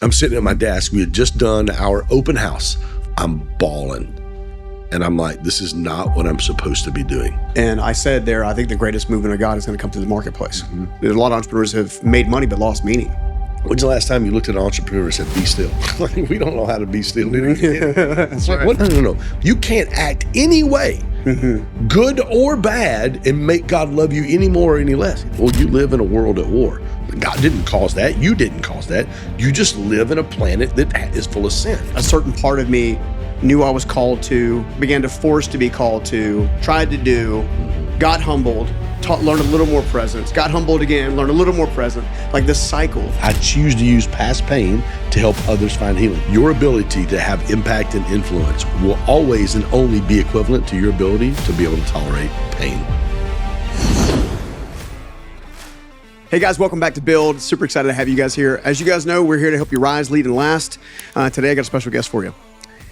I'm sitting at my desk. We had just done our open house. I'm bawling. And I'm like, this is not what I'm supposed to be doing. And I said there, I think the greatest movement of God is going to come through the marketplace. There's a lot of entrepreneurs have made money but lost meaning. When's the last time you looked at an entrepreneur and said, be still? Like, we don't know how to be still, do we? That's right. What? No. You can't act any way, good or bad, and make God love you any more or any less. Well, you live in a world at war. God didn't cause that. You didn't cause that. You just live in a planet that is full of sin. A certain part of me knew I was called to, began to force to be called to, tried to do, got humbled, learned a little more presence, got humbled again, learned a little more present, like this cycle. I choose to use past pain to help others find healing. Your ability to have impact and influence will always and only be equivalent to your ability to be able to tolerate pain. Hey guys, welcome back to Build. Super excited to have you guys here. As you guys know, we're here to help you rise, lead, and last. Today I got a special guest for you.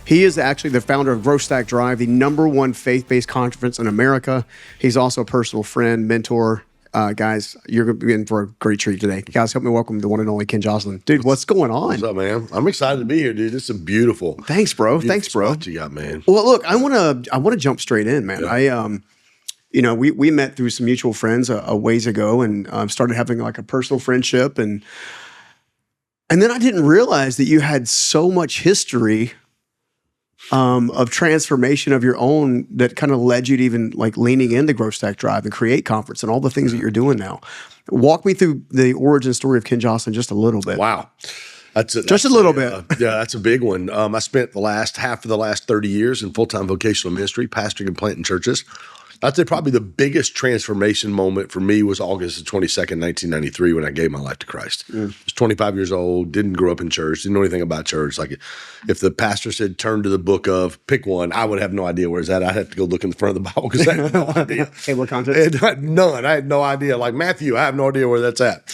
He is actually the founder of Growth Stack Drive, the #1 faith-based conference in America. He's also a personal friend, mentor. Guys, you're going to be in for a great treat today. Guys, help me welcome the one and only Ken Joslin. Dude, what's going on? What's up, man? I'm excited to be here, dude. This is beautiful. Thanks, bro. Beautiful Thanks, bro. spot you got, man. Well, look, I want to jump straight in, man. Yeah. We met through some mutual friends a ways ago, and started having like a personal friendship, and then I didn't realize that you had so much history of transformation of your own that kind of led you to even like leaning into Growth Stack Drive and Create Conference and all the things that you're doing now. Walk me through the origin story of Ken Joslin just a little bit. Wow. That's a little bit. Yeah, that's a big one. I spent half of the last 30 years in full-time vocational ministry, pastoring and planting churches. I'd say probably the biggest transformation moment for me was August the 22nd, 1993, when I gave my life to Christ. I was 25 years old, didn't grow up in church, didn't know anything about church. Like if the pastor said, turn to the book of, pick one, I would have no idea where's that. I'd have to go look in the front of the Bible because I had no idea. Table of contents? None. I had no idea. Like Matthew, I have no idea where that's at.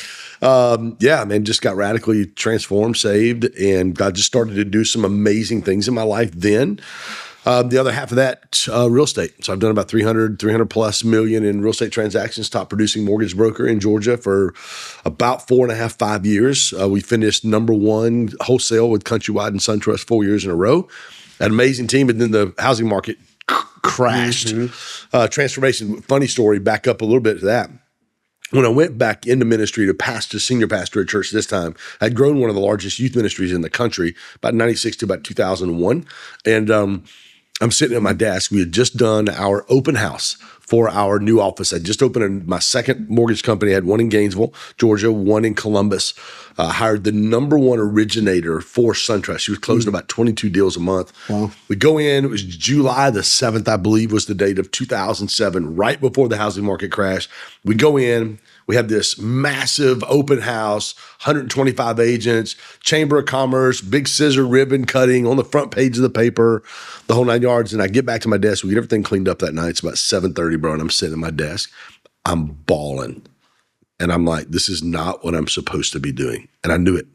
Just got radically transformed, saved, and God just started to do some amazing things in my life then. The other half of that, real estate. So I've done about 300 plus million in real estate transactions, top producing mortgage broker in Georgia for about 4.5, 5 years. We finished #1 wholesale with Countrywide and SunTrust 4 years in a row. An amazing team, and then the housing market crashed. Transformation, funny story, back up a little bit to that. When I went back into ministry to senior pastor at church this time, I'd grown one of the largest youth ministries in the country, about 96 to about 2001. And I'm sitting at my desk. We had just done our open house for our new office. I just opened my second mortgage company. I had one in Gainesville, Georgia, one in Columbus. Hired the #1 originator for SunTrust. She was closing about 22 deals a month. Wow. We go in, it was July the 7th, I believe was the date of 2007, right before the housing market crash. We go in, we have this massive open house, 125 agents, Chamber of Commerce, big scissor ribbon cutting on the front page of the paper, the whole 9 yards. And I get back to my desk. We get everything cleaned up that night. It's about 7:30, bro, and I'm sitting at my desk. I'm bawling. And I'm like, this is not what I'm supposed to be doing. And I knew it.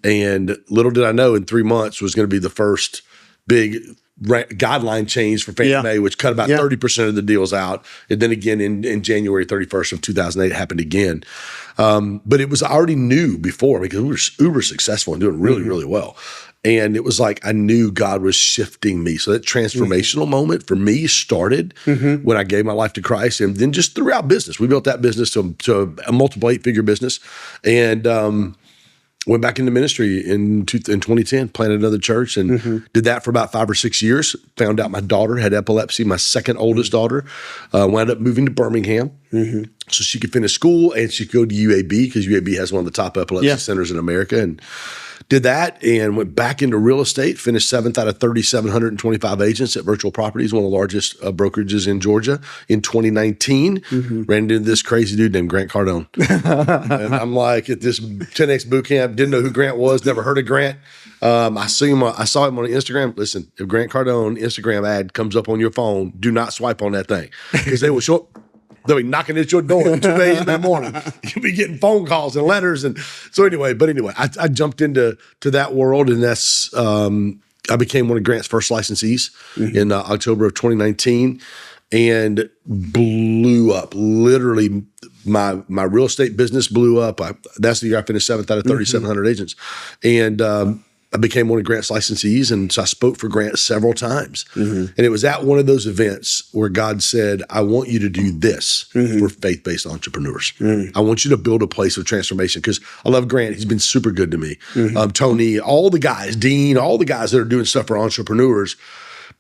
And little did I know in 3 months was going to be the first big guideline change for Fannie Mae, which cut about 30% of the deals out. And then again in January 31st of 2008, it happened again. But it was already new before because we were uber successful and doing really, really well. And it was like I knew God was shifting me. So that transformational moment for me started when I gave my life to Christ, and then just throughout business. We built that business to a multiple 8-figure business, and went back into ministry in 2010, planted another church, and did that for about 5 or 6 years. Found out my daughter had epilepsy, my second oldest daughter. Wound up moving to Birmingham so she could finish school and she could go to UAB because UAB has one of the top epilepsy centers in America. And did that and went back into real estate, finished 7th out of 3,725 agents at Virtual Properties, one of the largest brokerages in Georgia in 2019. Ran into this crazy dude named Grant Cardone. And I'm like at this 10X boot camp, didn't know who Grant was, never heard of Grant. I saw him on Instagram. Listen, if Grant Cardone Instagram ad comes up on your phone, do not swipe on that thing because they will show up. They'll be knocking at your door at 2 a.m. in the morning. You'll be getting phone calls and letters. And so anyway, I jumped into that world, and that's I became one of Grant's first licensees in October of 2019. and blew up. Literally, my real estate business blew up. That's the year I finished 7th out of 3,700 agents. And I became one of Grant's licensees, and so I spoke for Grant several times. And it was at one of those events where God said, I want you to do this for faith-based entrepreneurs. I want you to build a place of transformation, because I love Grant. He's been super good to me. Tony, all the guys, Dean, all the guys that are doing stuff for entrepreneurs,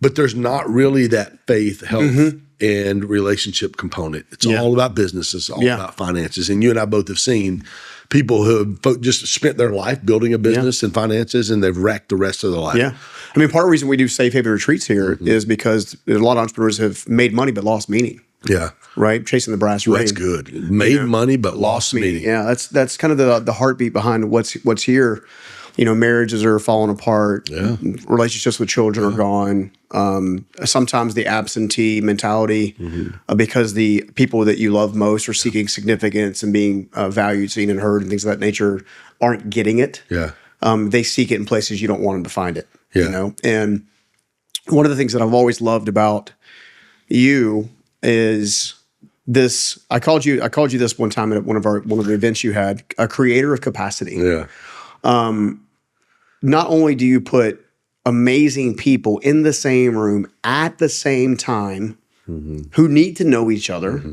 but there's not really that faith, health, and relationship component. It's all about business. It's all about finances. And you and I both have seen people who have just spent their life building a business and finances, and they've wrecked the rest of their life. Yeah. I mean, part of the reason we do safe haven retreats here is because a lot of entrepreneurs have made money but lost meaning. Yeah. Right? Chasing the brass ring. That's good. Made money but lost meaning. Yeah, that's kind of the heartbeat behind what's here. You know, marriages are falling apart. Yeah. Relationships with children are gone. Sometimes the absentee mentality, because the people that you love most are seeking significance and being valued, seen, and heard, and things of that nature, aren't getting it. Yeah. They seek it in places you don't want them to find it. Yeah. You know, and one of the things that I've always loved about you is this. I called you this one time at one of the events you had, a creator of capacity. Yeah. Not only do you put amazing people in the same room at the same time who need to know each other,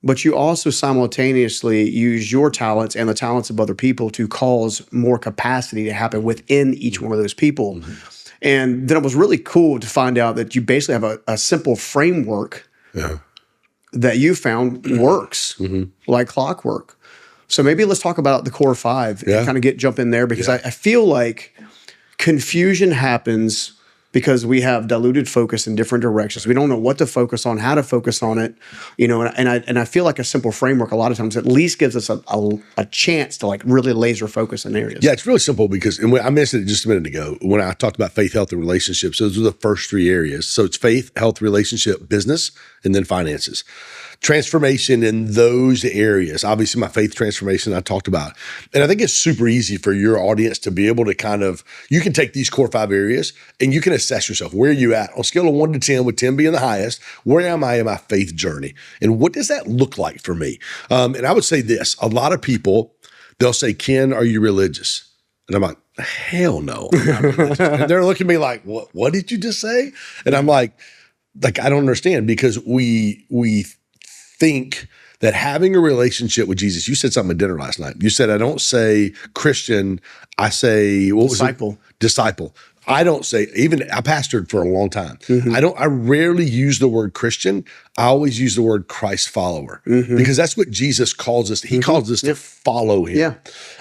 but you also simultaneously use your talents and the talents of other people to cause more capacity to happen within each one of those people. And then it was really cool to find out that you basically have a simple framework that you found works like clockwork. So maybe let's talk about the core 5 and kind of jump in there, because I feel like confusion happens because we have diluted focus in different directions. We don't know what to focus on, how to focus on it, you know. And I feel like a simple framework a lot of times at least gives us a chance to like really laser focus in areas. Yeah, it's really simple because, and I mentioned it just a minute ago when I talked about faith, health, and relationships. Those are the first 3 areas. So it's faith, health, relationship, business, and then finances. Transformation in those areas. Obviously, my faith transformation I talked about. And I think it's super easy for your audience to be able to kind of, you can take these core 5 areas and you can assess yourself. Where are you at? On a scale of 1 to 10, with 10 being the highest, where am I in my faith journey? And what does that look like for me? And I would say this, a lot of people, they'll say, Ken, are you religious? And I'm like, hell no, I'm not religious. And they're looking at me like, what did you just say? And I'm like, I don't understand, because we think that having a relationship with Jesus, you said something at dinner last night. You said, I don't say Christian, I say, what was it? Disciple. I don't say, even I pastored for a long time. I rarely use the word Christian. I always use the word Christ follower, because that's what Jesus calls us. He calls us to follow him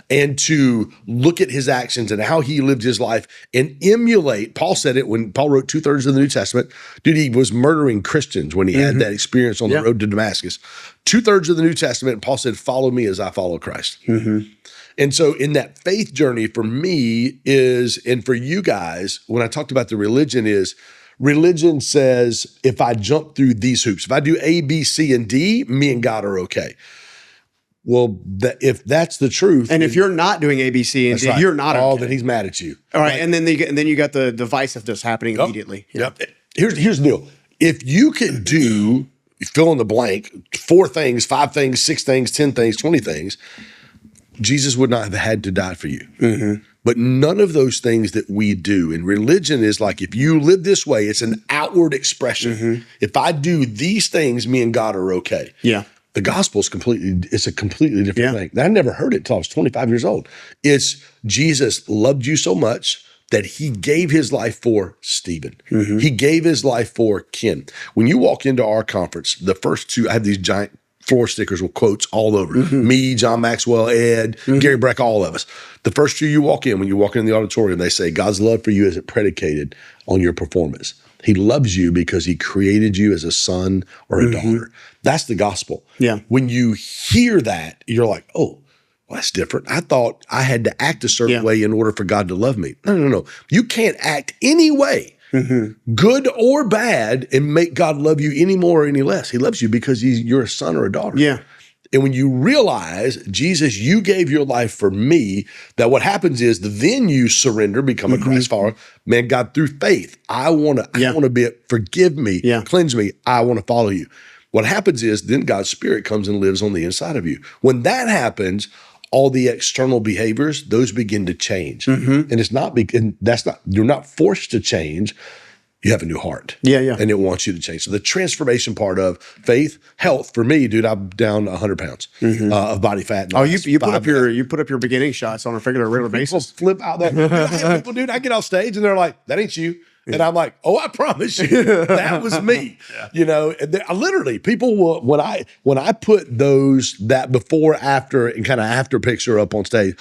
and to look at his actions and how he lived his life and emulate. Paul said it when Paul wrote 2/3 of the New Testament. Dude, he was murdering Christians when he had that experience on the road to Damascus. 2/3 of the New Testament, and Paul said, follow me as I follow Christ. And so in that faith journey for me is, and for you guys, when I talked about the religion says, if I jump through these hoops, if I do A, B, C, and D, me and God are okay. Well, if that's the truth. And if you're not doing A, B, C, and D, you're not okay. Then he's mad at you. All right. And then you got the divisiveness happening immediately. Yep. Here's the deal. If you could do, fill in the blank, 4 things, 5 things, 6 things, 10 things, 20 things, Jesus would not have had to die for you. But none of those things that we do, and religion is like, if you live this way, it's an outward expression. If I do these things, me and God are okay. Yeah. The gospel is it's a completely different thing. I never heard it until I was 25 years old. It's Jesus loved you so much that he gave his life for Stephen. He gave his life for Ken. When you walk into our conference, the first 2, I have these giant floor stickers with quotes all over it. Me, John Maxwell, Ed, Gary Breck, all of us. The first 2 you walk in, when you walk in the auditorium, they say, God's love for you isn't predicated on your performance. He loves you because he created you as a son or a daughter. That's the gospel. Yeah. When you hear that, you're like, oh, well, that's different. I thought I had to act a certain way in order for God to love me. No. You can't act any way, good or bad, and make God love you any more or any less. He loves you because you're a son or a daughter. Yeah. And when you realize, Jesus, you gave your life for me, that what happens is then you surrender, become a Christ follower. Man, God, through faith, I want to be, forgive me, cleanse me. I want to follow you. What happens is then God's Spirit comes and lives on the inside of you. When that happens, all the external behaviors, those begin to change. And it's not, you're not forced to change. You have a new heart. And it wants you to change. So the transformation part of faith, health, for me, dude, I'm down 100 pounds of body fat. Oh, you put up your beginning shots on a regular basis. People flip out that. Dude, I get off stage and they're like, that ain't you. And I'm like, oh, I promise you, that was me. You know, and I literally, people will, when I put that before, after, and kind of after picture up on stage,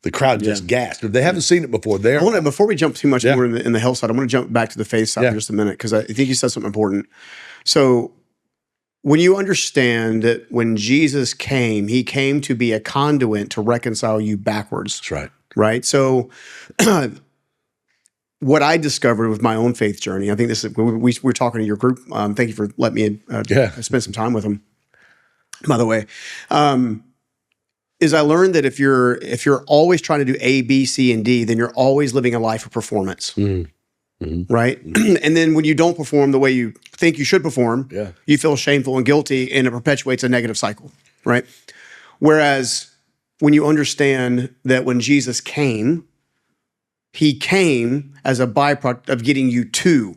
the crowd just gasped. If they haven't seen it before, before we jump too much more in the health side, I want to jump back to the faith side for just a minute, because I think you said something important. So when you understand that when Jesus came, he came to be a conduit to reconcile you backwards. That's right. Right? So what I discovered with my own faith journey, I think this is, we're talking to your group. Thank you for letting me spend some time with them, by the way. Is I learned that if you're always trying to do A, B, C, and D, then you're always living a life of performance, right? And then when you don't perform the way you think you should perform, you feel shameful and guilty, and it perpetuates a negative cycle, right? Whereas when you understand that when Jesus came, he came as a byproduct of getting you to,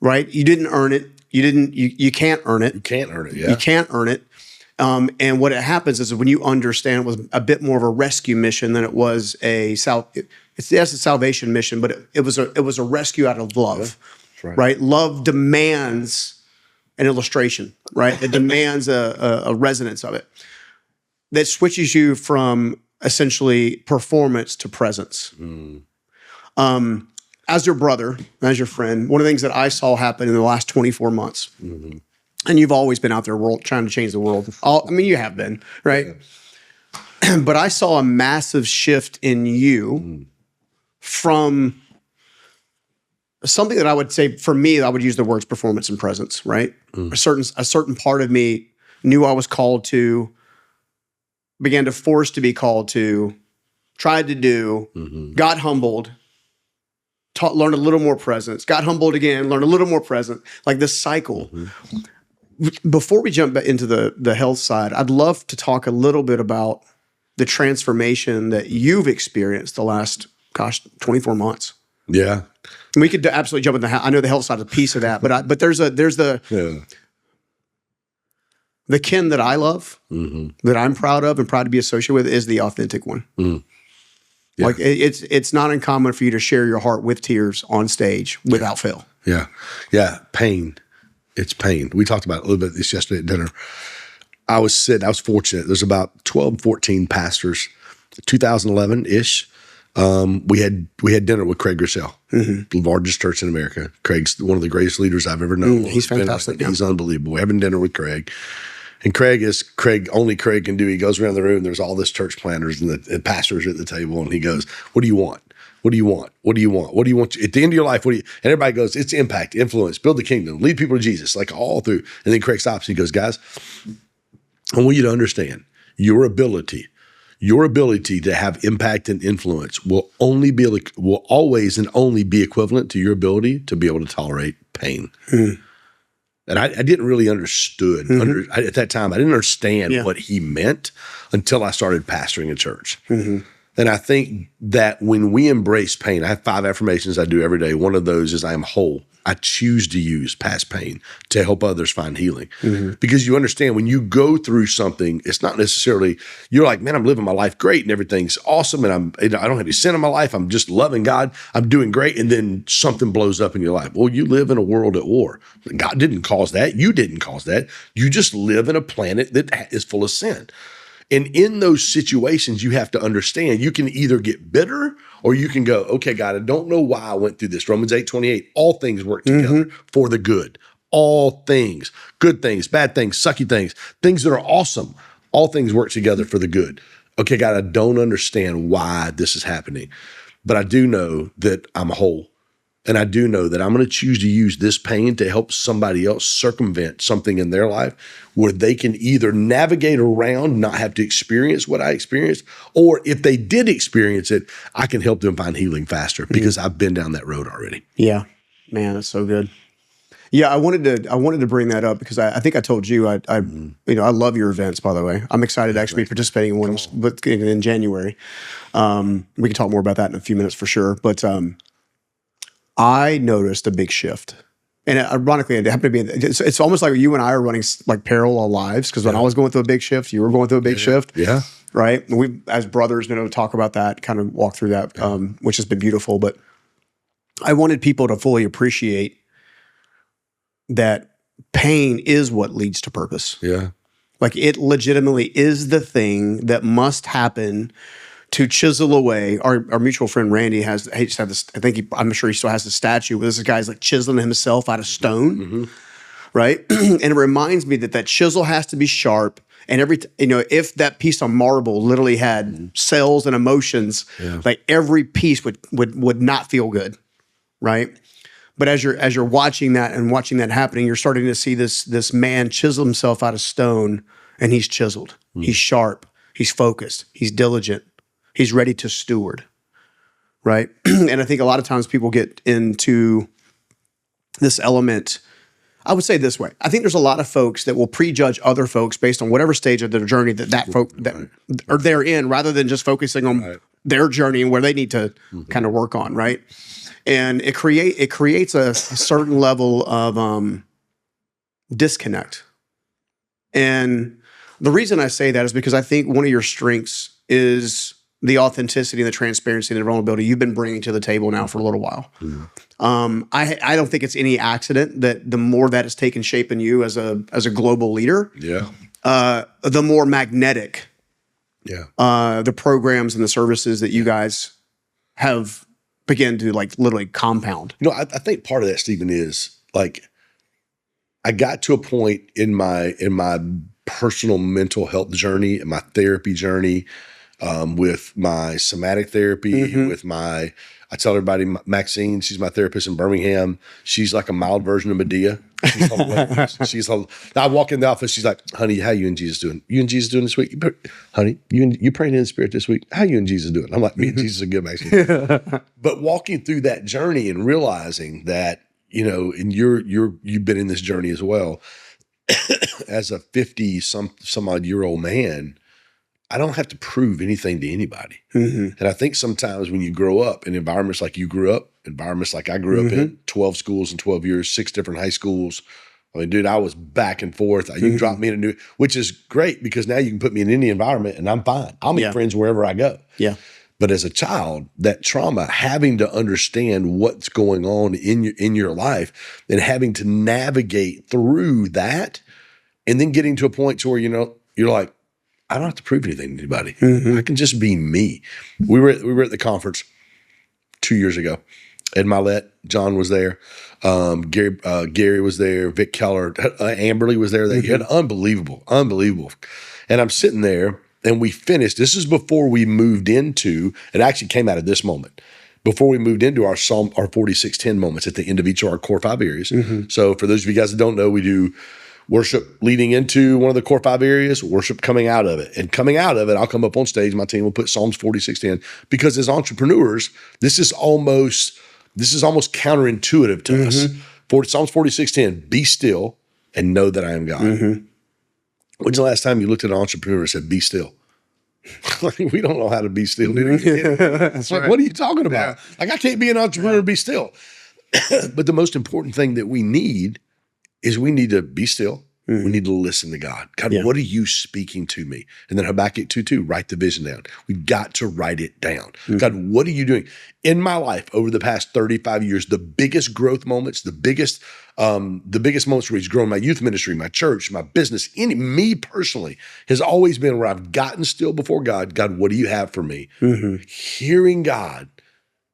right? You didn't earn it. You can't earn it. You can't earn it, You can't earn it. And what happens is when you understand it was a bit more of a rescue mission than it was a salvation mission, but it was a rescue out of love, right? Love demands an illustration, right? It demands a resonance of it that switches you from essentially performance to presence. As your brother, as your friend, one of the things that I saw happen in the last 24 months. And you've always been out there trying to change the world. You have been, right? But I saw a massive shift in you from something that I would say, for me, I would use the words performance and presence, right? A certain part of me knew I was called to, began to force to be called to, tried to do, got humbled, learned a little more presence, got humbled again, learned a little more presence, like this cycle. Before we jump into the health side, I'd love to talk a little bit about the transformation that you've experienced the last, 24 months. Yeah. And we could absolutely jump in I know the health side is a piece of that, but there's the Ken that I love, that I'm proud of and proud to be associated with, is the authentic one. Like it's not uncommon for you to share your heart with tears on stage without fail. Yeah. Pain. It's pain. We talked about it a little bit this yesterday at dinner. I was fortunate. There's about 12, 14 pastors, 2011-ish. We had dinner with Craig Rochelle, the largest church in America. Craig's one of the greatest leaders I've ever known. He's fantastic. He's unbelievable. We're having dinner with Craig. And only Craig can do. He goes around the room. There's all this church planners and the pastors at the table. And he goes, what do you want? What do you want? What do you want? What do you want at the end of your life? And everybody goes, it's impact, influence, build the kingdom, lead people to Jesus, like all through. And then Craig stops. He goes, guys, I want you to understand your ability to have impact and influence will always and only be equivalent to your ability to be able to tolerate pain. And I didn't really understood at that time. I didn't understand what he meant until I started pastoring a church. And I think that when we embrace pain, I have 5 affirmations I do every day. One of those is I am whole. I choose to use past pain to help others find healing. Because you understand when you go through something, it's not necessarily, you're like, man, I'm living my life great and everything's awesome. And I don't have any sin in my life. I'm just loving God. I'm doing great. And then something blows up in your life. Well, you live in a world at war. God didn't cause that. You didn't cause that. You just live in a planet that is full of sin. And in those situations, you have to understand you can either get bitter or you can go, okay, God, I don't know why I went through this. Romans 8:28, all things work together for the good. All things, good things, bad things, sucky things, things that are awesome. All things work together for the good. Okay, God, I don't understand why this is happening, but I do know that I'm whole. And I do know that I'm going to choose to use this pain to help somebody else circumvent something in their life where they can either navigate around, not have to experience what I experienced, or if they did experience it, I can help them find healing faster because I've been down that road already. Yeah, man, that's so good. Yeah, I wanted to bring that up because I think I told you I love your events. By the way, I'm excited to actually be participating in one in January. We can talk more about that in a few minutes for sure. But I noticed a big shift, and ironically, it happened to be. It's almost like you and I are running like parallel lives because when I was going through a big shift, you were going through a big shift. Yeah, right. And we, as brothers, been able to talk about that, kind of walk through that, which has been beautiful. But I wanted people to fully appreciate that pain is what leads to purpose. yeah. Like it legitimately is the thing that must happen to chisel away. Our mutual friend Randy he just had this, I'm sure he still has the statue where this guy's like chiseling himself out of stone, right? And it reminds me that chisel has to be sharp. And if that piece of marble literally had cells and emotions, like every piece would not feel good, right? But as you're watching that and watching that happening, you're starting to see this man chisel himself out of stone, and he's chiseled. He's sharp. He's focused. He's diligent. He's ready to steward, right? And I think a lot of times people get into this element. I would say it this way. I think there's a lot of folks that will prejudge other folks based on whatever stage of their journey that or they're in, rather than just focusing on their journey and where they need to kind of work on, right? And it creates a certain level of disconnect. And the reason I say that is because I think one of your strengths is the authenticity and the transparency and the vulnerability you've been bringing to the table now for a little while. I don't think it's any accident that the more that has taken shape in you as a global leader, the more magnetic the programs and the services that you guys have begin to like literally compound. I think part of that, Stephen, is like I got to a point in my personal mental health journey and my therapy journey, with my somatic therapy, with I tell everybody, Maxine, she's my therapist in Birmingham. She's like a mild version of Medea. I walk in the office, she's like, honey, how you and Jesus doing? You and Jesus doing this week? Honey, you praying in the Spirit this week? How you and Jesus doing? I'm like, me and Jesus are good, Maxine. But walking through that journey and realizing that, and you've been in this journey as well, as a 50 some odd year old man, I don't have to prove anything to anybody. And I think sometimes when you grow up in environments like you grew up, environments like I grew up in, 12 schools in 12 years, 6 different high schools. I mean, dude, I was back and forth. You can drop me in which is great because now you can put me in any environment and I'm fine. I'll make friends wherever I go. Yeah. But as a child, that trauma, having to understand what's going on in your life and having to navigate through that, and then getting to a point to where, you're like, I don't have to prove anything to anybody. I can just be me. We were at the conference 2 years ago. Ed Milet, John was there. Gary was there. Vic Keller, Amberly was there. They had unbelievable. And I'm sitting there, and we finished. This is before we moved into. It actually came out of this moment. Before we moved into our 4610 moments at the end of each of our core 5 areas. So for those of you guys that don't know, we do worship leading into one of the core 5 areas, worship coming out of it. And coming out of it, I'll come up on stage, my team will put Psalms 46:10, because as entrepreneurs, this is almost counterintuitive to us. Psalms 46:10, be still and know that I am God. When's the last time you looked at an entrepreneur and said, be still? We don't know how to be still. That's like, what are you talking about? Like, I can't be an entrepreneur and be still. But the most important thing that we need is we need to be still. We need to listen to God. God, what are you speaking to me? And then Habakkuk 2:2, write the vision down. We've got to write it down. God, what are you doing? In my life over the past 35 years, the biggest growth moments, the biggest moments where he's grown my youth ministry, my church, my business, me personally, has always been where I've gotten still before God. God, what do you have for me? Hearing God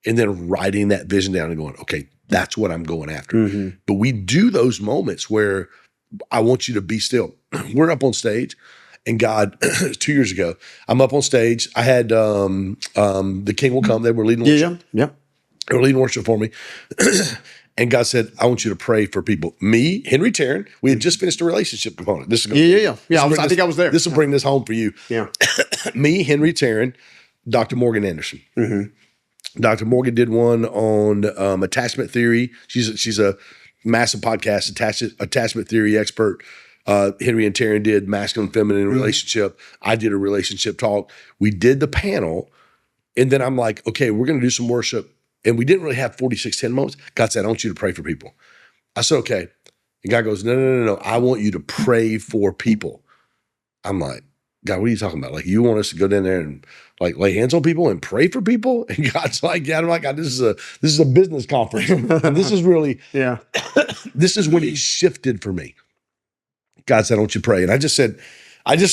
and then writing that vision down and going, okay, that's what I'm going after. But we do those moments where I want you to be still. We're up on stage, and God, 2 years ago, I'm up on stage. I had The King Will Come. They were leading worship. They were leading worship for me. And God said, I want you to pray for people. Me, Henry Tarrant, we had just finished a relationship component. This is Yeah. I think I was there. This will bring this home for you. Yeah. Me, Henry Tarrant, Dr. Morgan Anderson. Dr. Morgan did one on attachment theory. She's a massive podcast, attachment theory expert. Henry and Tarrant did masculine, feminine relationship. I did a relationship talk. We did the panel. And then I'm like, okay, we're going to do some worship. And we didn't really have 4610 moments. God said, I want you to pray for people. I said, okay. And God goes, no. I want you to pray for people. I'm like, God, what are you talking about? Like, you want us to go down there and like lay hands on people and pray for people? And God's like, yeah. I'm like, God, this is a business conference. And this is really, this is when it shifted for me. God said, I want you to pray. And I just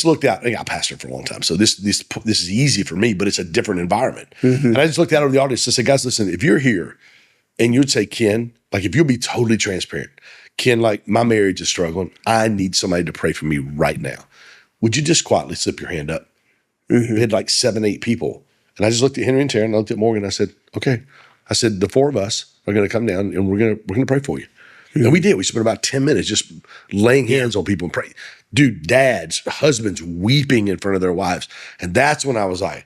looked out. I pastored for a long time, so this is easy for me, but it's a different environment. And I just looked out over the audience and said, guys, listen, if you're here and you'd say, Ken, like if you'll be totally transparent, Ken, like my marriage is struggling. I need somebody to pray for me right now. Would you just quietly slip your hand up? We had like 7, 8 people. And I just looked at Henry and Tarrant, and I looked at Morgan, and I said, okay. I said, the 4 of us are going to come down and we're going to pray for you. And we did. We spent about 10 minutes just laying hands on people and praying. Dude, dads, husbands weeping in front of their wives. And that's when I was like,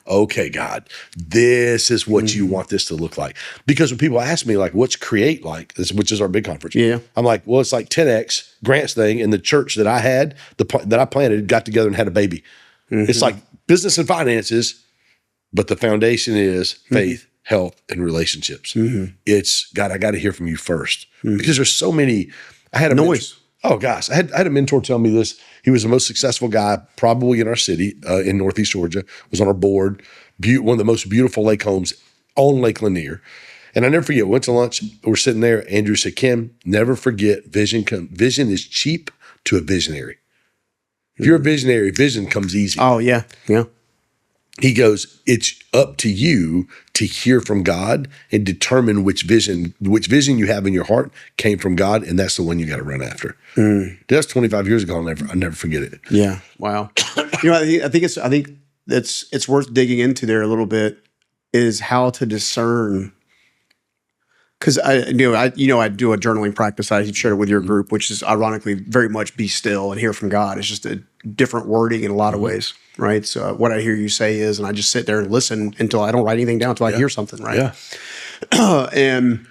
okay, God, this is what you want this to look like. Because when people ask me, like, what's Create like, which is our big conference, I'm like, well, it's like 10X, Grant's thing, and the church that I had, that I planted, got together and had a baby. It's like business and finances, but the foundation is faith, health, and relationships. It's, God, I got to hear from you first. Because there's so many. I had a noise. Oh gosh, I had a mentor tell me this. He was the most successful guy probably in our city, in Northeast Georgia, was on our board, one of the most beautiful lake homes on Lake Lanier. And I never forget, went to lunch, we're sitting there, Andrew said, Ken, never forget, vision is cheap to a visionary. If you're a visionary, vision comes easy. Oh, yeah. He goes, it's up to you to hear from God and determine which vision you have in your heart came from God, and that's the one you got to run after. That's 25 years ago. I'll never forget it. Yeah. Wow. I think it's worth digging into there a little bit, is how to discern. Because I do a journaling practice. I've shared it with your group, which is ironically very much be still and hear from God. It's just a different wording in a lot of ways, right? So what I hear you say is, and I just sit there and listen until I don't write anything down until I hear something, right? Yeah. And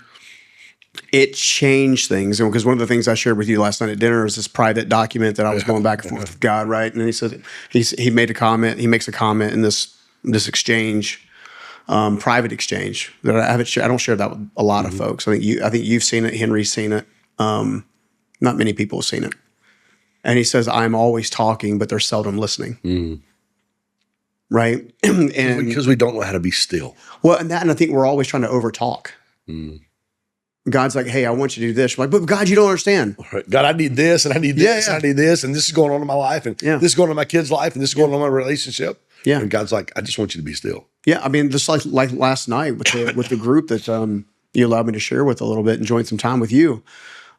it changed things. And because one of the things I shared with you last night at dinner is this private document that I was going back and forth with God, right? And he said he makes a comment in this exchange. Private exchange that I don't share that with a lot of folks. I think you've seen it. Henry's seen it. Not many people have seen it. And he says, I'm always talking, but they're seldom listening. Right. And because we don't know how to be still. Well, and I think we're always trying to overtalk. God's like, hey, I want you to do this. I'm like, but God, you don't understand. Right. God, I need this and I need this and I need this. And this is going on in my life. And this is going on in my kid's life. And this is going on in my relationship. Yeah. And God's like, I just want you to be still. Yeah. I mean, just like last night with the group that you allowed me to share with a little bit and join some time with you.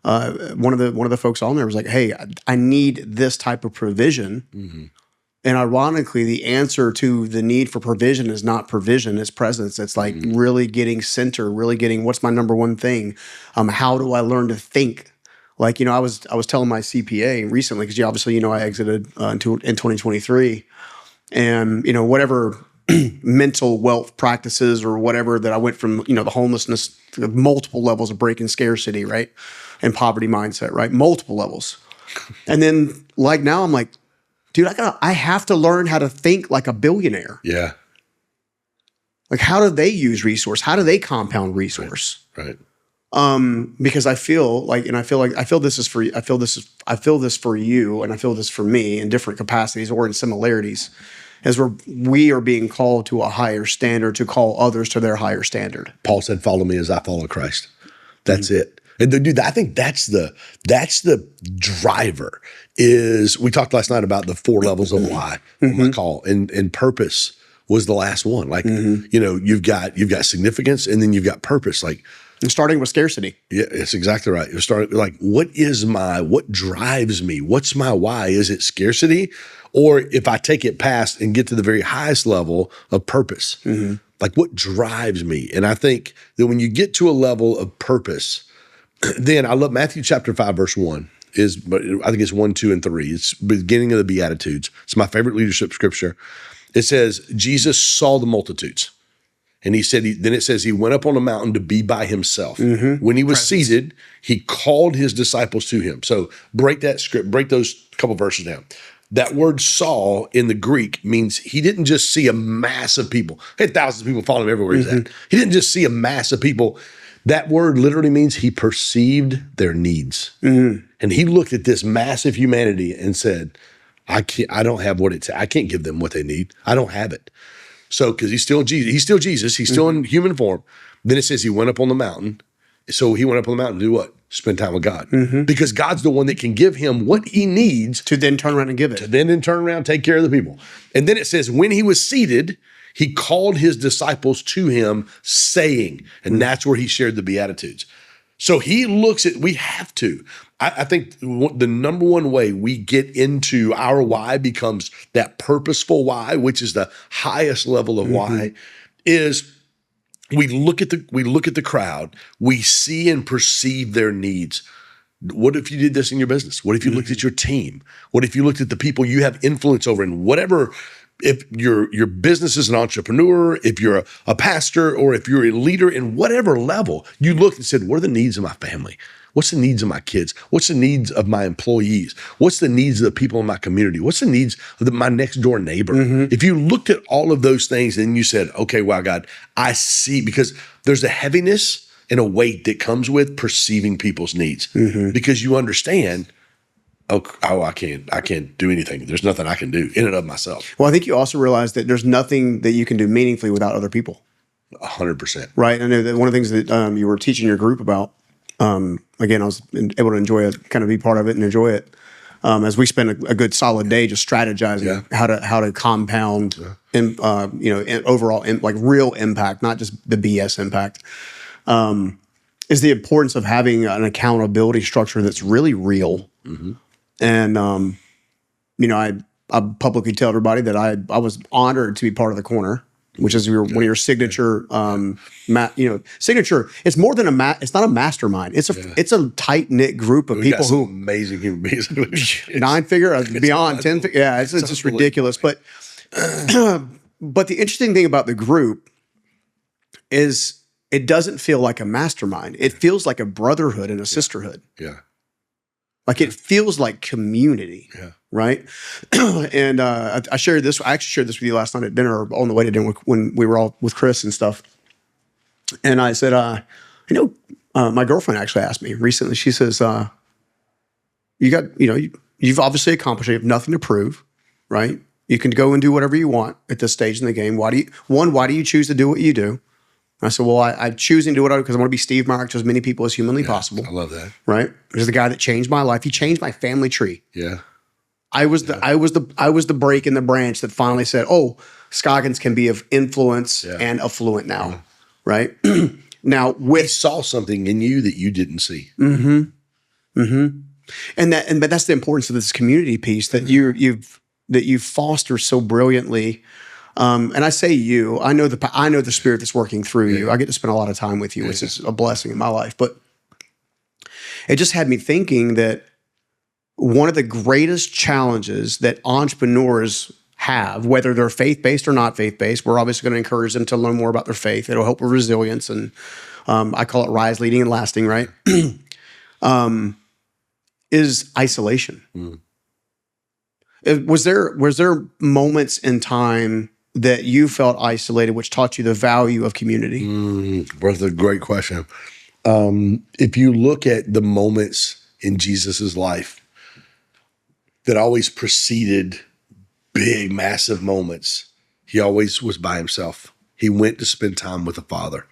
One of the folks on there was like, hey, I need this type of provision. And ironically, the answer to the need for provision is not provision, it's presence. It's like really getting center, really getting, what's my number one thing? How do I learn to think? Like, I was telling my CPA recently, because obviously, I exited in 2023. And, whatever mental wealth practices or whatever that I went from, the homelessness to multiple levels of breaking scarcity, right? And poverty mindset, right? Multiple levels. And then like now I'm like, dude, I have to learn how to think like a billionaire. Yeah. Like, how do they use resource? How do they compound resource? Right. Because I feel this is for you, and I feel this for me in different capacities or in similarities, as we are being called to a higher standard to call others to their higher standard. Paul said, follow me as I follow Christ. That's it. And dude, I think that's the driver. Is we talked last night about the 4 levels of why, I call, and purpose was the last one. Like, you've got significance and then you've got purpose. Like, and starting with scarcity. Yeah, it's exactly right. You're starting like, what drives me? What's my why? Is it scarcity? Or if I take it past and get to the very highest level of purpose, Like what drives me? And I think that when you get to a level of purpose, then I love Matthew chapter 5, verse 1 but I think it's 1, 2, and 3. It's beginning of the Beatitudes. It's my favorite leadership scripture. It says, Jesus saw the multitudes. And he said, then it says he went up on a mountain to be by himself. When he was seated, he called his disciples to him. So break those couple verses down. That word saw in the Greek means he didn't just see a mass of people. He had thousands of people following him everywhere he's at. He didn't just see a mass of people. That word literally means he perceived their needs. And he looked at this massive humanity and said, I don't have what I can't give them what they need. I don't have it. So, because he's still Jesus. He's still in human form. Then it says he went up on the mountain. So he went up on the mountain to do what? Spend time with God. Because God's the one that can give him what he needs. To then turn around and give it. To then turn around, take care of the people. And then it says when he was seated, he called his disciples to him saying, and that's where he shared the Beatitudes. So he looks at, we have to. I think the number one way we get into our why becomes that purposeful why, which is the highest level of why, is we look at the crowd, we see and perceive their needs. What if you did this in your business? What if you looked at your team? What if you looked at the people you have influence over in whatever? If your business is an entrepreneur, if you're a pastor, or if you're a leader in whatever level, you looked and said, what are the needs of my family? What's the needs of my kids? What's the needs of my employees? What's the needs of the people in my community? What's the needs of my next door neighbor? If you looked at all of those things and you said, okay, wow, God, I see, because there's a heaviness and a weight that comes with perceiving people's needs because you understand, I can't do anything. There's nothing I can do in and of myself. Well, I think you also realize that there's nothing that you can do meaningfully without other people. 100%. Right. I know that one of the things that you were teaching your group about, again, I was able to enjoy it, kind of be part of it and enjoy it. As we spent a good solid day just strategizing how to compound overall like real impact, not just the BS impact, is the importance of having an accountability structure that's really real. And, I publicly tell everybody that I was honored to be part of the Corner, which is one of your signature, signature. It's more than it's not a mastermind. It's a tight knit group of people who amazing human beings. 9-figure, beyond 10. Yeah, it's just ridiculous. But, but the interesting thing about the group is it doesn't feel like a mastermind. It feels like a brotherhood and a sisterhood. Yeah. Like it feels like community, right? And I shared this. I actually shared this with you last night at dinner, or on the way to dinner when we were all with Chris and stuff. And I said, my girlfriend actually asked me recently. She says, you've obviously accomplished it. You have nothing to prove, right? You can go and do whatever you want at this stage in the game. Why do you choose to do what you do? I said, well, I'm choosing to do it because I want to be Steve Mark to as many people as humanly possible. I love that. Right? There's the guy that changed my life. He changed my family tree. Yeah. I was the break in the branch that finally said, oh, Scoggins can be of influence and affluent now. Right? Now he saw something in you that you didn't see. But that's the importance of this community piece that you foster so brilliantly. And I say you, I know the spirit that's working through you. I get to spend a lot of time with you, which is a blessing in my life. But it just had me thinking that one of the greatest challenges that entrepreneurs have, whether they're faith-based or not faith-based, we're obviously going to encourage them to learn more about their faith. It'll help with resilience. And I call it rise, leading, and lasting, right? Is isolation. Was there moments in time that you felt isolated, which taught you the value of community? That's a great question. If you look at the moments in Jesus's life that always preceded big, massive moments, he always was by himself. He went to spend time with the Father.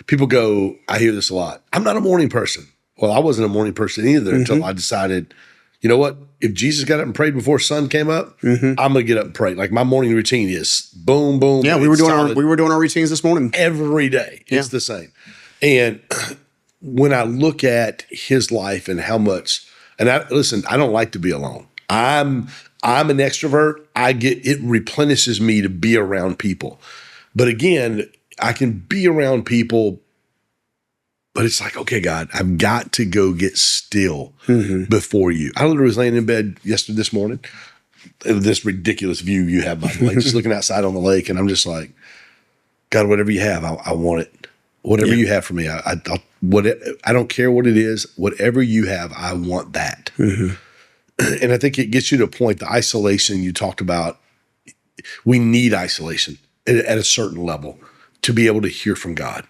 People go, I hear this a lot, I'm not a morning person. Well, I wasn't a morning person either until I decided, you know what? If Jesus got up and prayed before sun came up, I'm going to get up and pray. Like my morning routine is boom, boom. Yeah, we were doing our routines this morning every day. It's the same. And when I look at his life and how much, and I don't like to be alone. I'm an extrovert. It replenishes me to be around people. But again, I can be around people, but it's like, okay, God, I've got to go get still before you. I literally was laying in bed this morning. This ridiculous view you have, by the way, just looking outside on the lake, and I'm just like, God, whatever you have, I want it. Whatever you have for me, I don't care what it is. Whatever you have, I want that. And I think it gets you to a point. The isolation you talked about, we need isolation at a certain level to be able to hear from God.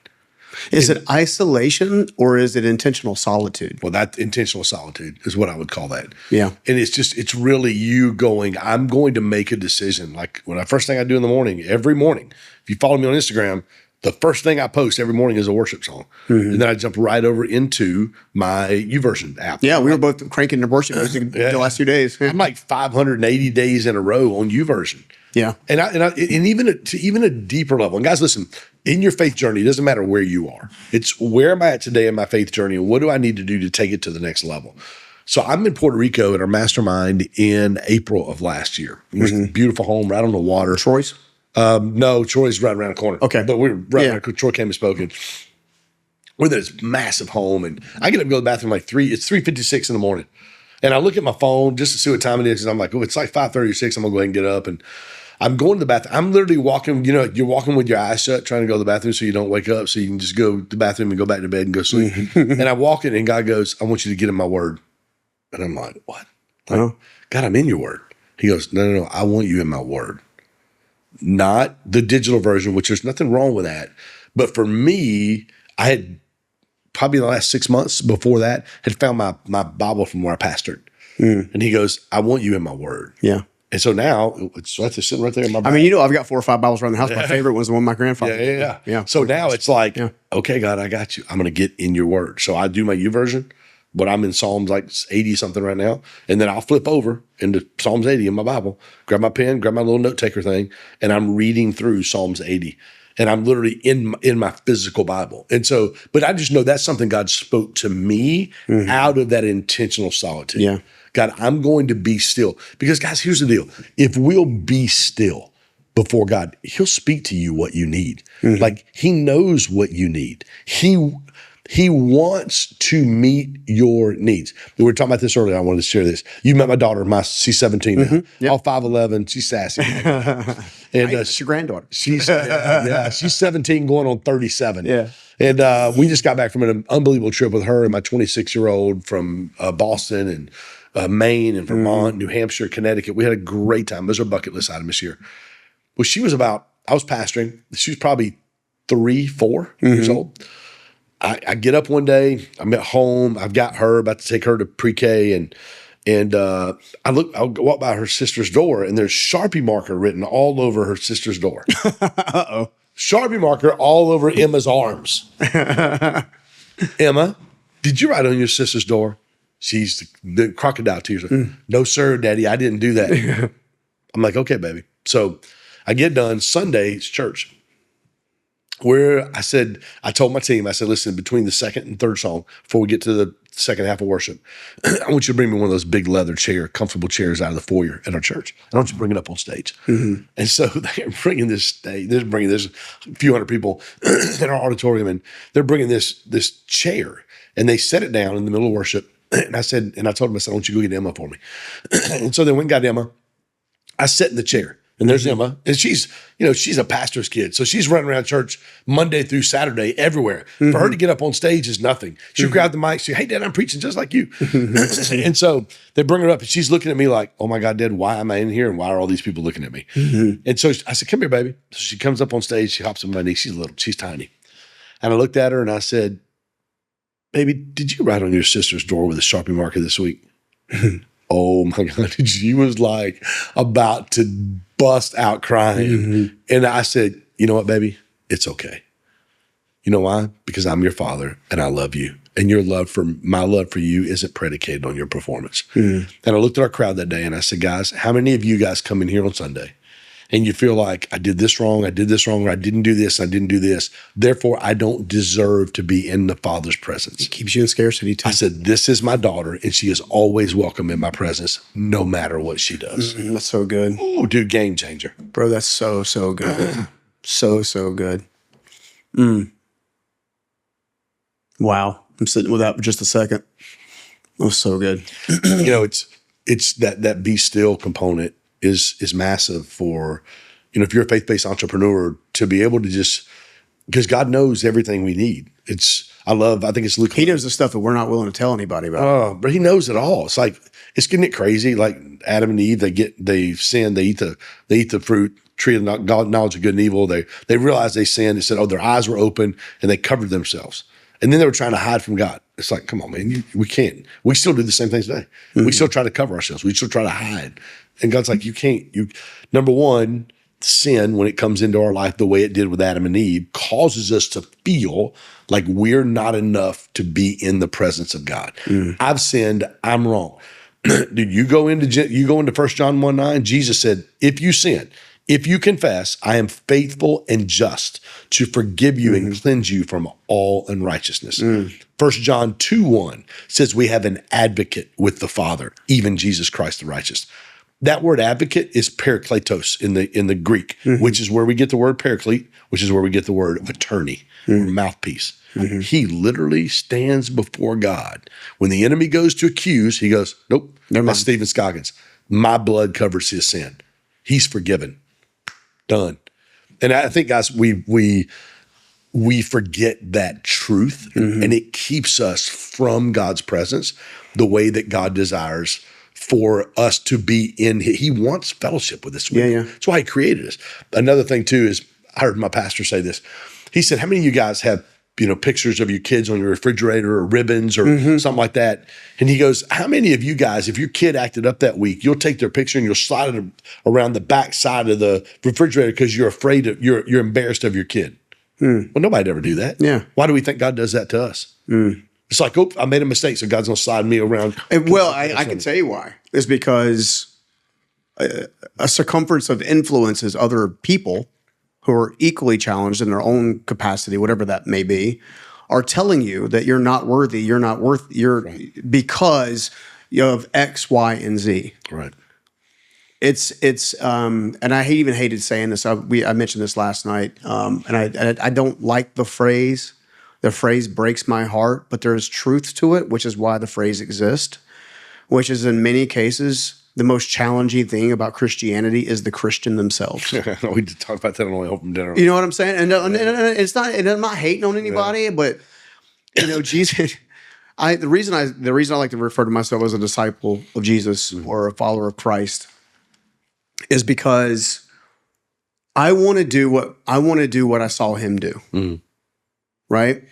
Is it isolation or is it intentional solitude? Well, that intentional solitude is what I would call that. Yeah. And it's really you going, I'm going to make a decision. Like first thing I do in the morning, every morning, if you follow me on Instagram, the first thing I post every morning is a worship song. And then I jump right over into my YouVersion app. Yeah, we were both cranking the worship music the last 2 days. I'm like 580 days in a row on YouVersion. Yeah. And even a deeper level. And guys, listen, in your faith journey, it doesn't matter where you are. It's where am I at today in my faith journey, and what do I need to do to take it to the next level? So I'm in Puerto Rico at our mastermind in April of last year. It was a beautiful home right on the water. Troy's? No, Troy's right around the corner. Okay. But we were right around, Troy came and spoke. And we're in this massive home, and I get up and go to the bathroom like it's 3:56 in the morning. And I look at my phone just to see what time it is, and I'm like, oh, it's like 5:36. I'm gonna go ahead and get up, and I'm going to the bathroom. I'm literally walking, you're walking with your eyes shut, trying to go to the bathroom so you don't wake up, so you can just go to the bathroom and go back to bed and go sleep. And I walk in, and God goes, I want you to get in my word. And I'm like, what? Like, God, I'm in your word. He goes, no, I want you in my word. Not the digital version, which there's nothing wrong with that. But for me, I had probably the last 6 months before that, had found my Bible from where I pastored. And he goes, I want you in my word. Yeah. And so now it's sitting right there in my Bible. I mean, I've got 4 or 5 Bibles around the house. My favorite was the one my grandfather. Yeah. So now it's like, okay, God, I got you. I'm going to get in your word. So I do my YouVersion, but I'm in Psalms like 80 something right now. And then I'll flip over into Psalms 80 in my Bible, grab my pen, grab my little note taker thing, and I'm reading through Psalms 80. And I'm literally in my physical Bible. And so, but I just know that's something God spoke to me out of that intentional solitude. Yeah. God, I'm going to be still. Because guys, here's the deal. If we'll be still before God, he'll speak to you what you need. Like he knows what you need. He wants to meet your needs. We were talking about this earlier. I wanted to share this. You met my daughter. She's 17 now. Yep. All 5'11". She's sassy. And she's your granddaughter. She's 17 going on 37. Yeah. And we just got back from an unbelievable trip with her and my 26-year-old from Boston and Maine and Vermont, New Hampshire, Connecticut. We had a great time. It was our bucket list item this year. Well, I was pastoring. She was probably 3, 4 years old. I get up one day, I'm at home, I've got her, about to take her to pre-K, and I'll walk by her sister's door, and there's Sharpie marker written all over her sister's door. Uh-oh. Sharpie marker all over Emma's arms. Emma, did you write on your sister's door? She's the crocodile tears. No, sir, Daddy, I didn't do that. I'm like, okay, baby. So I get done. Sunday, it's church. Where I told my team, I said, listen, between the second and third song, before we get to the second half of worship, I want you to bring me one of those big leather comfortable chairs out of the foyer at our church. I want you to bring it up on stage. And so they're bringing there's a few hundred people in our auditorium, and they're bringing this chair, and they set it down in the middle of worship. And I told them, I said, I want you to go get Emma for me. And so they went and got Emma. I sat in the chair. And there's Emma, and she's a pastor's kid. So she's running around church Monday through Saturday everywhere. For her to get up on stage is nothing. She'll grab the mic, say, hey, Dad, I'm preaching just like you. And so they bring her up, and she's looking at me like, oh my God, Dad, why am I in here? And why are all these people looking at me? And so I said, come here, baby. So she comes up on stage, she hops on my knee. She's little, she's tiny. And I looked at her and I said, baby, did you write on your sister's door with a Sharpie marker this week? Oh my God, she was like about to bust out crying. And I said, you know what, baby? It's okay. You know why? Because I'm your father and I love you. And my love for you isn't predicated on your performance. And I looked at our crowd that day and I said, guys, how many of you guys come in here on Sunday and you feel like I did this wrong, or I didn't do this, I didn't do this. Therefore, I don't deserve to be in the Father's presence. It keeps you in scarcity too. I said, this is my daughter, and she is always welcome in my presence, no matter what she does. That's so good. Oh, dude, game changer. Bro, that's so good. So good. Wow. I'm sitting with that for just a second. That was so good. It's that be still component is massive for, if you're a faith-based entrepreneur, to be able to just, because God knows everything we need. I think it's Luke. He knows the stuff that we're not willing to tell anybody about. Oh, but he knows it all. It's like, it's getting it crazy. Like Adam and Eve, they sinned, they eat the fruit, tree of knowledge of good and evil. They realized they sinned. They said, their eyes were open and they covered themselves. And then they were trying to hide from God. It's like, come on, man, we can't. We still do the same things today. Mm-hmm. We still try to cover ourselves. We still try to hide. And God's like, you can't. Number one, sin, when it comes into our life the way it did with Adam and Eve, causes us to feel like we're not enough to be in the presence of God. I've sinned. I'm wrong. Dude, you go into 1 John 1:9, Jesus said, if you sin, if you confess, I am faithful and just to forgive you and cleanse you from all unrighteousness. 1 John 2:1 says we have an advocate with the Father, even Jesus Christ the righteous. That word advocate is parakletos in the Greek, which is where we get the word paraclete, which is where we get the word attorney or mouthpiece. He literally stands before God. When the enemy goes to accuse, he goes, nope, that's Stephen Scoggins. My blood covers his sin. He's forgiven. Done. And I think, guys, we forget that truth, and it keeps us from God's presence the way that God desires for us to be in. He wants fellowship with us. Yeah. That's why he created us. Another thing too is, I heard my pastor say this. He said, how many of you guys have, pictures of your kids on your refrigerator or ribbons or something like that? And he goes, how many of you guys, if your kid acted up that week, you'll take their picture and you'll slide it around the back side of the refrigerator because you're afraid you're embarrassed of your kid. Well, nobody'd ever do that. Yeah. Why do we think God does that to us? It's like, I made a mistake, so God's going to slide me around. Well, I can tell you why. It's because a circumference of influence is other people who are equally challenged in their own capacity, whatever that may be, are telling you that you're not worthy, because you have X, Y, and Z. Right. It's and I even hated saying this. I mentioned this last night, and I don't like the phrase. The phrase breaks my heart, but there's truth to it, which is why the phrase exists, which is in many cases the most challenging thing about Christianity is the Christian themselves. We did talk about that on the way home from dinner. You know what I'm saying? And it's not, and I'm not hating on anybody, but Jesus. The reason I like to refer to myself as a disciple of Jesus or a follower of Christ is because I want to do what I saw him do. Right?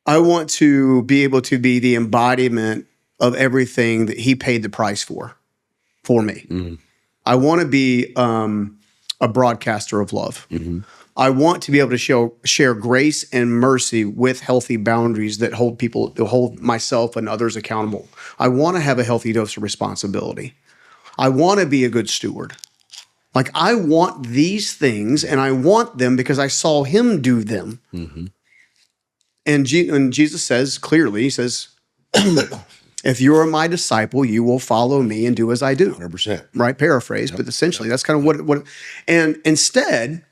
I want to be able to be the embodiment of everything that he paid the price for me. I want to be a broadcaster of love. I want to be able to share grace and mercy with healthy boundaries that hold myself and others accountable. I want to have a healthy dose of responsibility. I want to be a good steward. Like, I want these things, and I want them because I saw him do them. And Jesus says clearly, he says, if you are my disciple, you will follow me and do as I do. 100%. Right? Paraphrase, but essentially that's kind of what. And instead,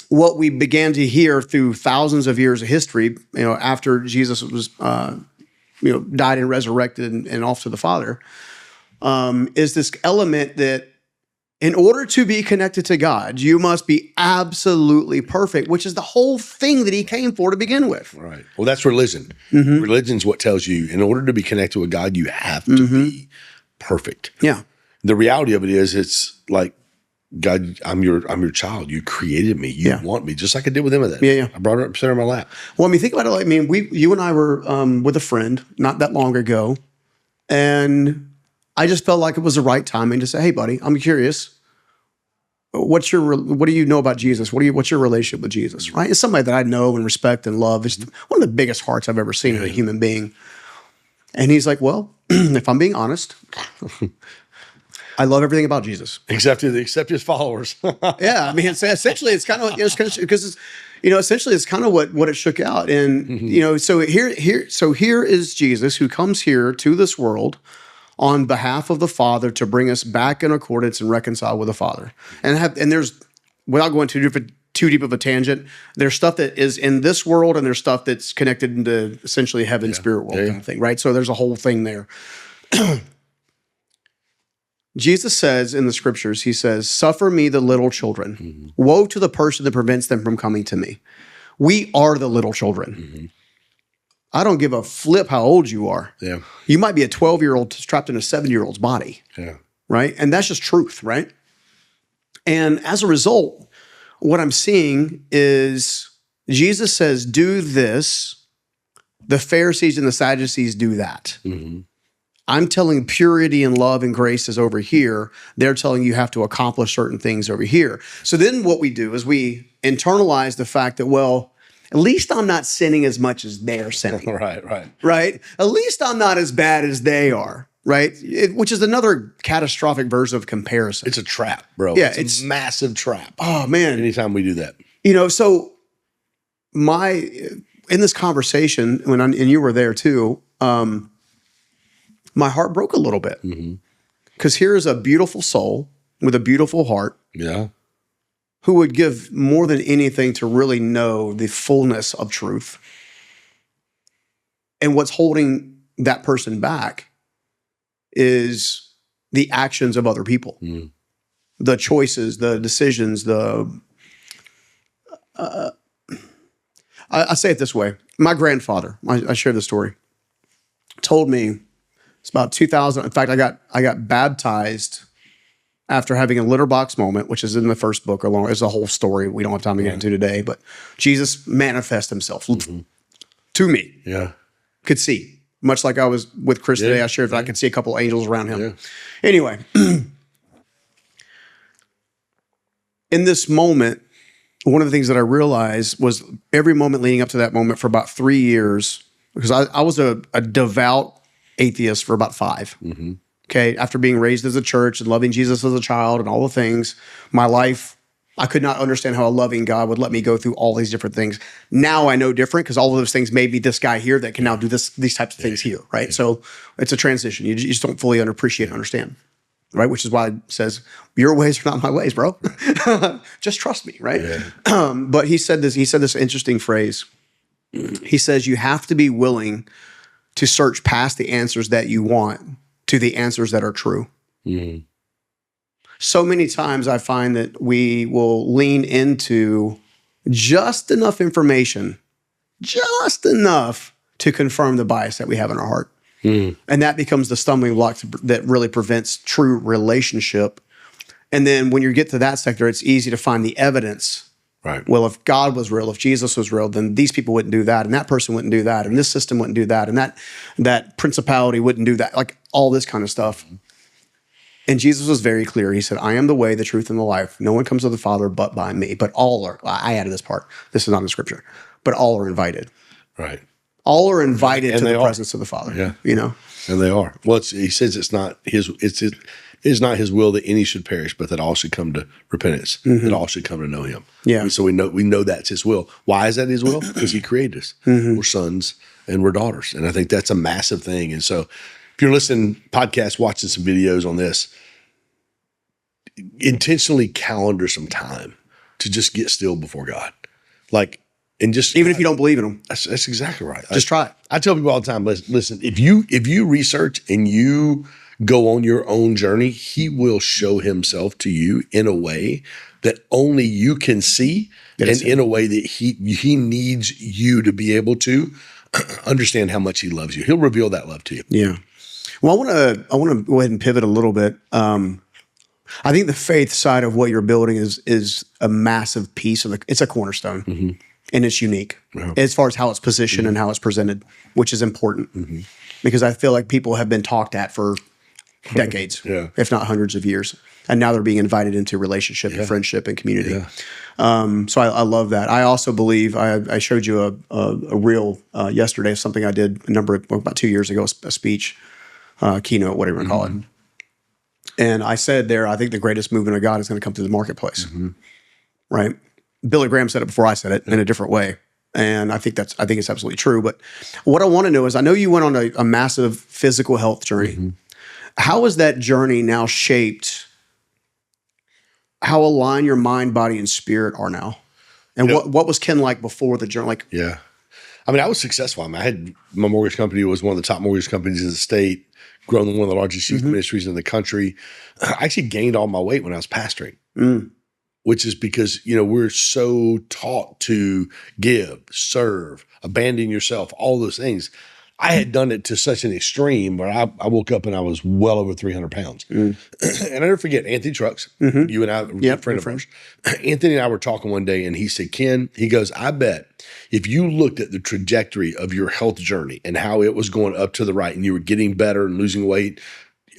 what we began to hear through thousands of years of history, after Jesus was, died and resurrected and off to the Father, is this element that in order to be connected to God, you must be absolutely perfect, which is the whole thing that he came for to begin with. Right. Well, that's religion. Religion's what tells you in order to be connected with God, you have to be perfect. Yeah. The reality of it is, it's like, God, I'm your child. You created me. You want me, just like I did with Emma. Yeah. I brought her up, set her on my lap. Well, I mean, think about it. You and I were with a friend not that long ago, and I just felt like it was the right timing to say, "Hey, buddy, I'm curious. What do you know about Jesus? What's your relationship with Jesus?" Right? It's somebody that I know and respect and love. It's one of the biggest hearts I've ever seen in a human being. And he's like, "Well, if I'm being honest, I love everything about Jesus, except his followers." Yeah, I mean, essentially it's kind of because essentially it's kind of what it shook out, and so here is Jesus who comes here to this world on behalf of the Father to bring us back in accordance and reconcile with the Father, and there's, without going too too deep of a tangent. There's stuff that is in this world, and there's stuff that's connected into essentially heaven, spirit world kind of thing, right? So there's a whole thing there. Jesus says in the scriptures, he says, "Suffer me the little children. Woe to the person that prevents them from coming to me." We are the little children. I don't give a flip how old you are. Yeah. You might be a 12-year-old trapped in a 7-year-old's body. Yeah. Right? And that's just truth, right? And as a result, what I'm seeing is Jesus says, do this. The Pharisees and the Sadducees do that. I'm telling purity and love and grace is over here. They're telling you have to accomplish certain things over here. So then what we do is we internalize the fact that, well, at least I'm not sinning as much as they're sinning. Right? At least I'm not as bad as they are. Right? Which is another catastrophic version of comparison. It's a trap, bro. Yeah, it's a massive trap. Oh, man. Anytime we do that. So in this conversation, and you were there too, my heart broke a little bit. Because here's a beautiful soul with a beautiful heart. Yeah. Who would give more than anything to really know the fullness of truth. And what's holding that person back is the actions of other people, the choices, the decisions, I say it this way. My grandfather, I share the story, told me it's about 2000. In fact, I got baptized after having a litter box moment, which is in the first book alone. It's a whole story we don't have time to get into today, but Jesus manifest himself to me. Yeah. Could see. Much like I was with Chris today, I shared that I could see a couple of angels around him. Yeah. Anyway, in this moment, one of the things that I realized was every moment leading up to that moment for about 3 years, because I was a devout atheist for about 5. Okay, after being raised as a church and loving Jesus as a child and all the things, my life, I could not understand how a loving God would let me go through all these different things. Now I know different because all of those things made me this guy here that can now do these types of things here, right? Yeah. So it's a transition. You just don't fully appreciate and understand, right? Which is why it says, your ways are not my ways, bro. Just trust me, right? Yeah. But he said this interesting phrase. He says, you have to be willing to search past the answers that you want to the answers that are true. So many times I find that we will lean into just enough information, just enough to confirm the bias that we have in our heart. And that becomes the stumbling block that really prevents true relationship. And then when you get to that sector, it's easy to find the evidence. Right. Well, if God was real, if Jesus was real, then these people wouldn't do that, and that person wouldn't do that, and this system wouldn't do that, and that principality wouldn't do that, like all this kind of stuff. And Jesus was very clear. He said, I am the way, the truth, and the life. No one comes to the Father but by me. But all are, I added this part. This is not in Scripture. But all are invited. Right. All are invited to the presence of the Father. Yeah. You know? And they are. Well, he says it's not his not his will that any should perish, but that all should come to repentance, that all should come to know him. Yeah. And so we know that's his will. Why is that his will? Because he created us. We're sons and we're daughters. And I think that's a massive thing. And so if you're listening, podcasts, watching some videos on this, intentionally calendar some time to just get still before God. And just even if you don't believe in him. That's exactly right. Just try it. I tell people all the time, listen, if you research and you go on your own journey, he will show himself to you in a way that only you can see, and in a way that he needs you to be able to understand how much he loves you. He'll reveal that love to you. Yeah. Well, I want to go ahead and pivot a little bit. I think the faith side of what you're building is a massive piece of it's a cornerstone. And it's unique as far as how it's positioned and how it's presented, which is important because I feel like people have been talked at for decades, if not hundreds of years. And now they're being invited into relationship and friendship and community. Yeah. So I love that. I also believe, I showed you a reel yesterday of something I did about 2 years ago, a speech, keynote, whatever you want to call it. And I said there, I think the greatest movement of God is going to come through the marketplace, right? Billy Graham said it before I said it in a different way. And I think it's absolutely true. But what I want to know is, I know you went on a massive physical health journey. How has that journey now shaped how aligned your mind, body, and spirit are now? And what was Ken like before the journey? Like, Yeah. I mean, I was successful. I mean, I had my mortgage company was one of the top mortgage companies in the state, grown one of the largest youth ministries in the country. I actually gained all my weight when I was pastoring, which is because, we're so taught to give, serve, abandon yourself, all those things. I had done it to such an extreme where I woke up and I was well over 300 pounds. And I never forget Anthony Trucks, you and I, a friend of ours. Anthony and I were talking one day and he said, Ken, he goes, I bet if you looked at the trajectory of your health journey and how it was going up to the right and you were getting better and losing weight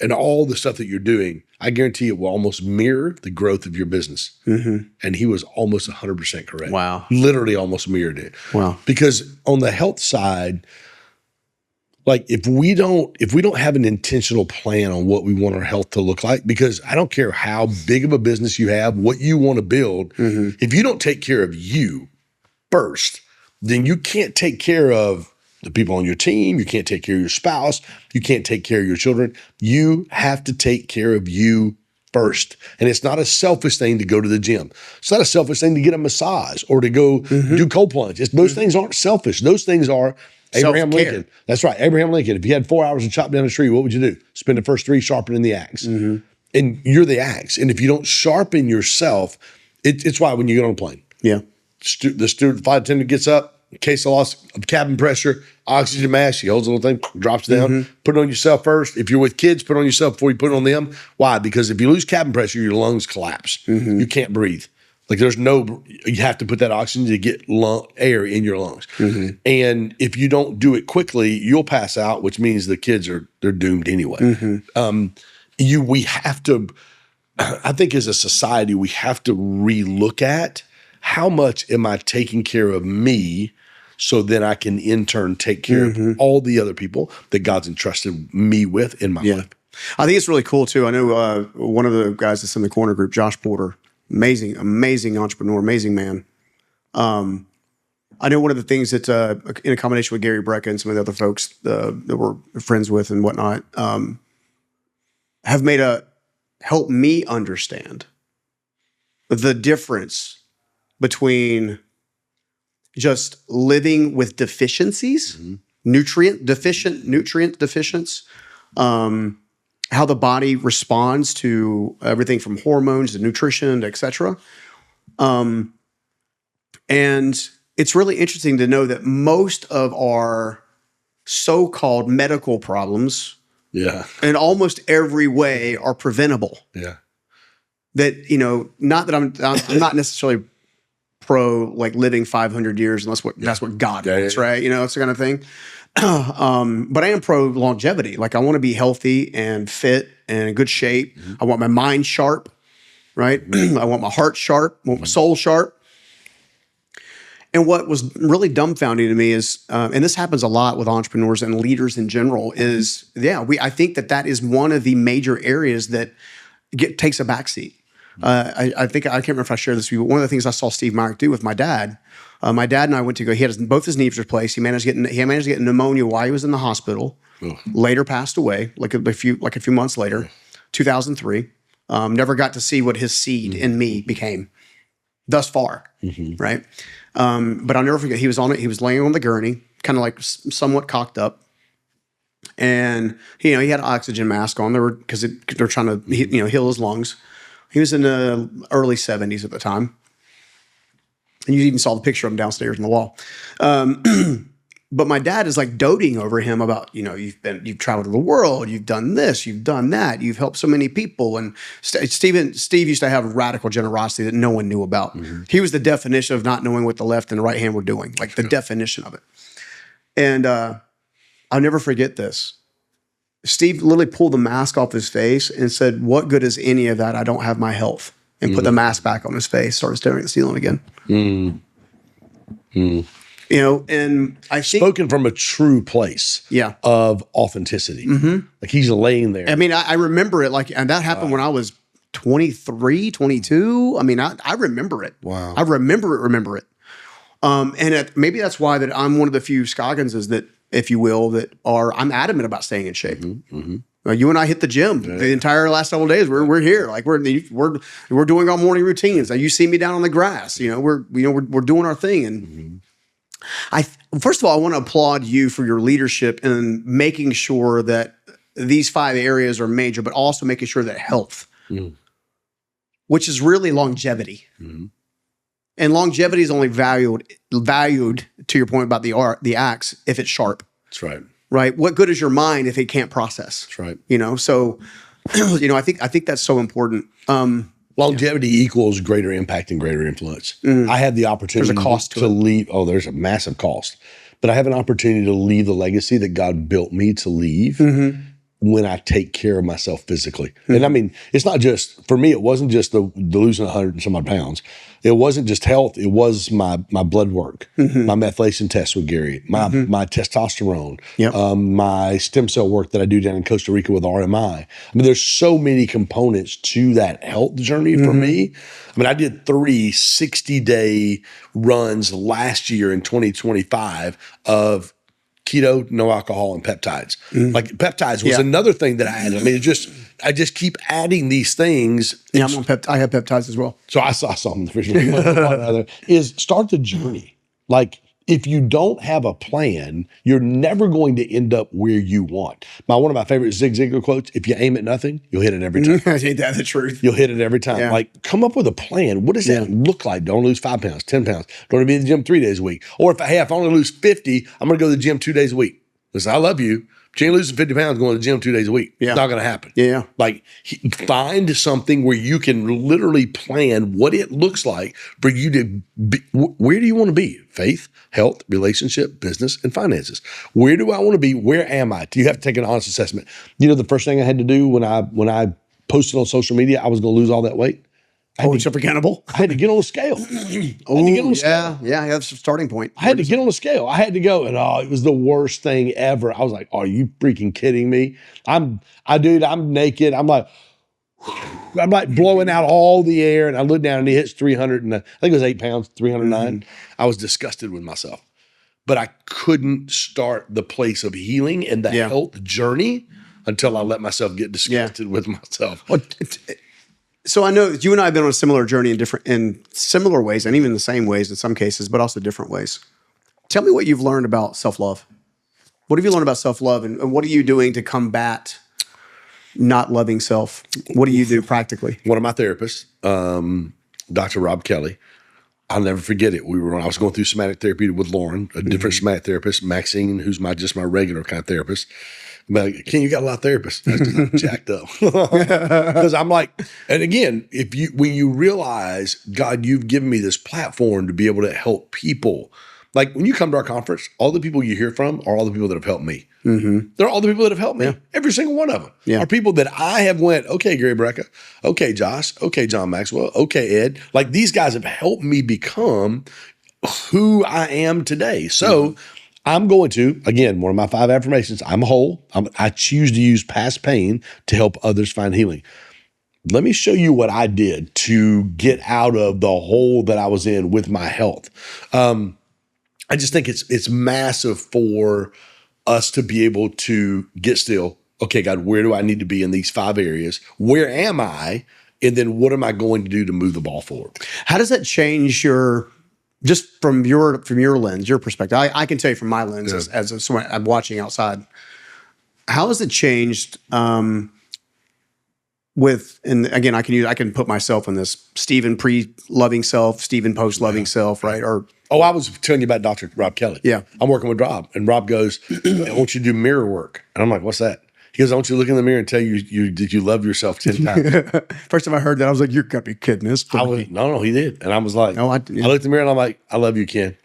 and all the stuff that you're doing, I guarantee it will almost mirror the growth of your business. And he was almost 100% correct. Wow. Literally almost mirrored it. Wow. Because on the health side, like if we don't have an intentional plan on what we want our health to look like, because I don't care how big of a business you have, what you want to build, if you don't take care of you first, then you can't take care of the people on your team. You can't take care of your spouse. You can't take care of your children. You have to take care of you first. And it's not a selfish thing to go to the gym. It's not a selfish thing to get a massage or to go do cold plunge. Those things aren't selfish. Those things are Abraham Self-care. Lincoln. That's right. Abraham Lincoln. If you had 4 hours to chop down a tree, what would you do? Spend the first 3 sharpening the axe. And you're the axe. And if you don't sharpen yourself, it's why when you get on a plane, the flight attendant gets up, in case of loss of cabin pressure, oxygen mask, she holds a little thing, drops down, put it on yourself first. If you're with kids, put it on yourself before you put it on them. Why? Because if you lose cabin pressure, your lungs collapse. You can't breathe. Like you have to put that oxygen to get air in your lungs. And if you don't do it quickly, you'll pass out, which means the kids they're doomed anyway. We have to, I think as a society, we have to relook at how much am I taking care of me so then I can in turn take care of all the other people that God's entrusted me with in my life. I think it's really cool too. I know one of the guys that's in the corner group, Josh Porter, amazing entrepreneur, amazing man. I know one of the things that in a combination with Gary Brecka and some of the other folks that we're friends with and whatnot, have helped me understand the difference between just living with deficiencies, nutrient deficiencies, how the body responds to everything from hormones to nutrition, to et cetera. And it's really interesting to know that most of our so-called medical problems, in almost every way, are preventable. That, not that I'm not necessarily pro like living 500 years unless that's what God wants, right? It's the kind of thing. But I am pro longevity. Like I want to be healthy and fit and in good shape. I want my mind sharp, right? I want my heart sharp. I want my soul sharp. And what was really dumbfounding to me is, and this happens a lot with entrepreneurs and leaders in general, is I think that is one of the major areas that takes a backseat. I think I can't remember if I shared this with you, but one of the things I saw Steve Myrick do with my dad. My dad and I went to go. He had both his knees replaced. He managed to get pneumonia while he was in the hospital. Later passed away, like a few months later, 2003. Never got to see what his seed in me became, thus far, right? But I'll never forget. He was laying on the gurney, kind of like somewhat cocked up, and he had an oxygen mask on. Because they're trying to heal his lungs. He was in the early 70s at the time. And you even saw the picture of him downstairs on the wall. But my dad is like doting over him about, you've traveled the world, you've done this, you've done that, you've helped so many people. And Steve used to have radical generosity that no one knew about. He was the definition of not knowing what the left and the right hand were doing, like the definition of it. And I'll never forget this. Steve literally pulled the mask off his face and said, "What good is any of that? I don't have my health." And put the mask back on his face, started staring at the ceiling again. And I think spoken from a true place of authenticity. Like he's laying there. I mean, I remember it and that happened when I was 23, 22. I mean, I remember it. Wow. I remember it. And maybe that's why that I'm one of the few Scogginses that, if you will, I'm adamant about staying in shape. You and I hit the gym the entire last several days. We're here, like we're doing our morning routines. Now you see me down on the grass. We're doing our thing. And first of all, I want to applaud you for your leadership in making sure that these 5 areas are major, but also making sure that health, which is really longevity, and longevity is only valued to your point about the axe if it's sharp. That's right. Right. What good is your mind if it can't process? That's right. So, I think that's so important. Longevity equals greater impact and greater influence. I had the opportunity There's a cost to it. leave. Oh, there's a massive cost, but I have an opportunity to leave the legacy that God built me to leave when I take care of myself physically. And I mean, it's not just, for me, it wasn't just the losing 100 and some odd pounds. It wasn't just health. It was my blood work, my methylation test with Gary, my testosterone, my stem cell work that I do down in Costa Rica with RMI. I mean, there's so many components to that health journey for me. I mean, I did 3 60-day runs last year in 2025 of keto, no alcohol, and peptides. Like peptides was another thing that I had. I mean, I just keep adding these things. Yeah, I have peptides as well. So I saw something is start the journey. Like if you don't have a plan, you're never going to end up where you want. One of my favorite Zig Ziglar quotes: "If you aim at nothing, you'll hit it every time." Ain't that the truth? You'll hit it every time. Yeah. Like come up with a plan. What does that look like? Don't lose 5 pounds, 10 pounds. Don't be in the gym 3 days a week. Or if I only lose 50, I'm going to go to the gym 2 days a week. Listen, I love you. But you ain't losing 50 pounds going to the gym 2 days a week. Yeah. It's not going to happen. Yeah. Like find something where you can literally plan what it looks like for you to be. Where do you want to be? Faith, health, relationship, business, and finances. Where do I want to be? Where am I? You have to take an honest assessment. The first thing I had to do when I posted on social media, I was going to lose all that weight. It's forgettable. I had to get on the scale. Yeah, that's a starting point. I had to get on the scale. I had to go, and it was the worst thing ever. I was like, "Are you freaking kidding me?" I'm naked. I'm like blowing out all the air, and I look down, and he hits 300, and I think it was 8 pounds, 309. I was disgusted with myself, but I couldn't start the place of healing and the health journey until I let myself get disgusted with myself. So I know that you and I have been on a similar journey in similar ways, and even the same ways in some cases, but also different ways. Tell me what you've learned about self-love. What have you learned about self-love, and what are you doing to combat not loving self? What do you do practically? One of my therapists, Dr. Rob Kelly, I'll never forget it. I was going through somatic therapy with Lauren, a different somatic therapist, Maxine, who's just my regular kind of therapist. But Ken, you got a lot of therapists. That's because I'm jacked up. Because I'm like, and again, when you realize, God, you've given me this platform to be able to help people. Like when you come to our conference, all the people you hear from are all the people that have helped me. They're all the people that have helped me. Yeah. Every single one of them are people that I have went, okay, Gary Brecka, okay, Josh, okay, John Maxwell, okay, Ed. Like these guys have helped me become who I am today. So I'm going to, again, one of my 5 affirmations, I'm whole. I choose to use past pain to help others find healing. Let me show you what I did to get out of the hole that I was in with my health. I just think it's massive for us to be able to get still. Okay, God, where do I need to be in these 5 areas? Where am I? And then what am I going to do to move the ball forward? How does that change just from your lens, your perspective? I can tell you from my lens as someone I'm watching outside. How has it changed and again, I can put myself in this Stephen pre-loving self, Stephen post-loving self, right? I was telling you about Dr. Rob Kelly. Yeah. I'm working with Rob, and Rob goes, I want you to do mirror work. And I'm like, what's that? He goes, I want you to look in the mirror and tell you did you love yourself 10 times. First time I heard that, I was like, you're going to be kidding this. No, he did. And I was like, I looked in the mirror and I'm like, I love you, Ken.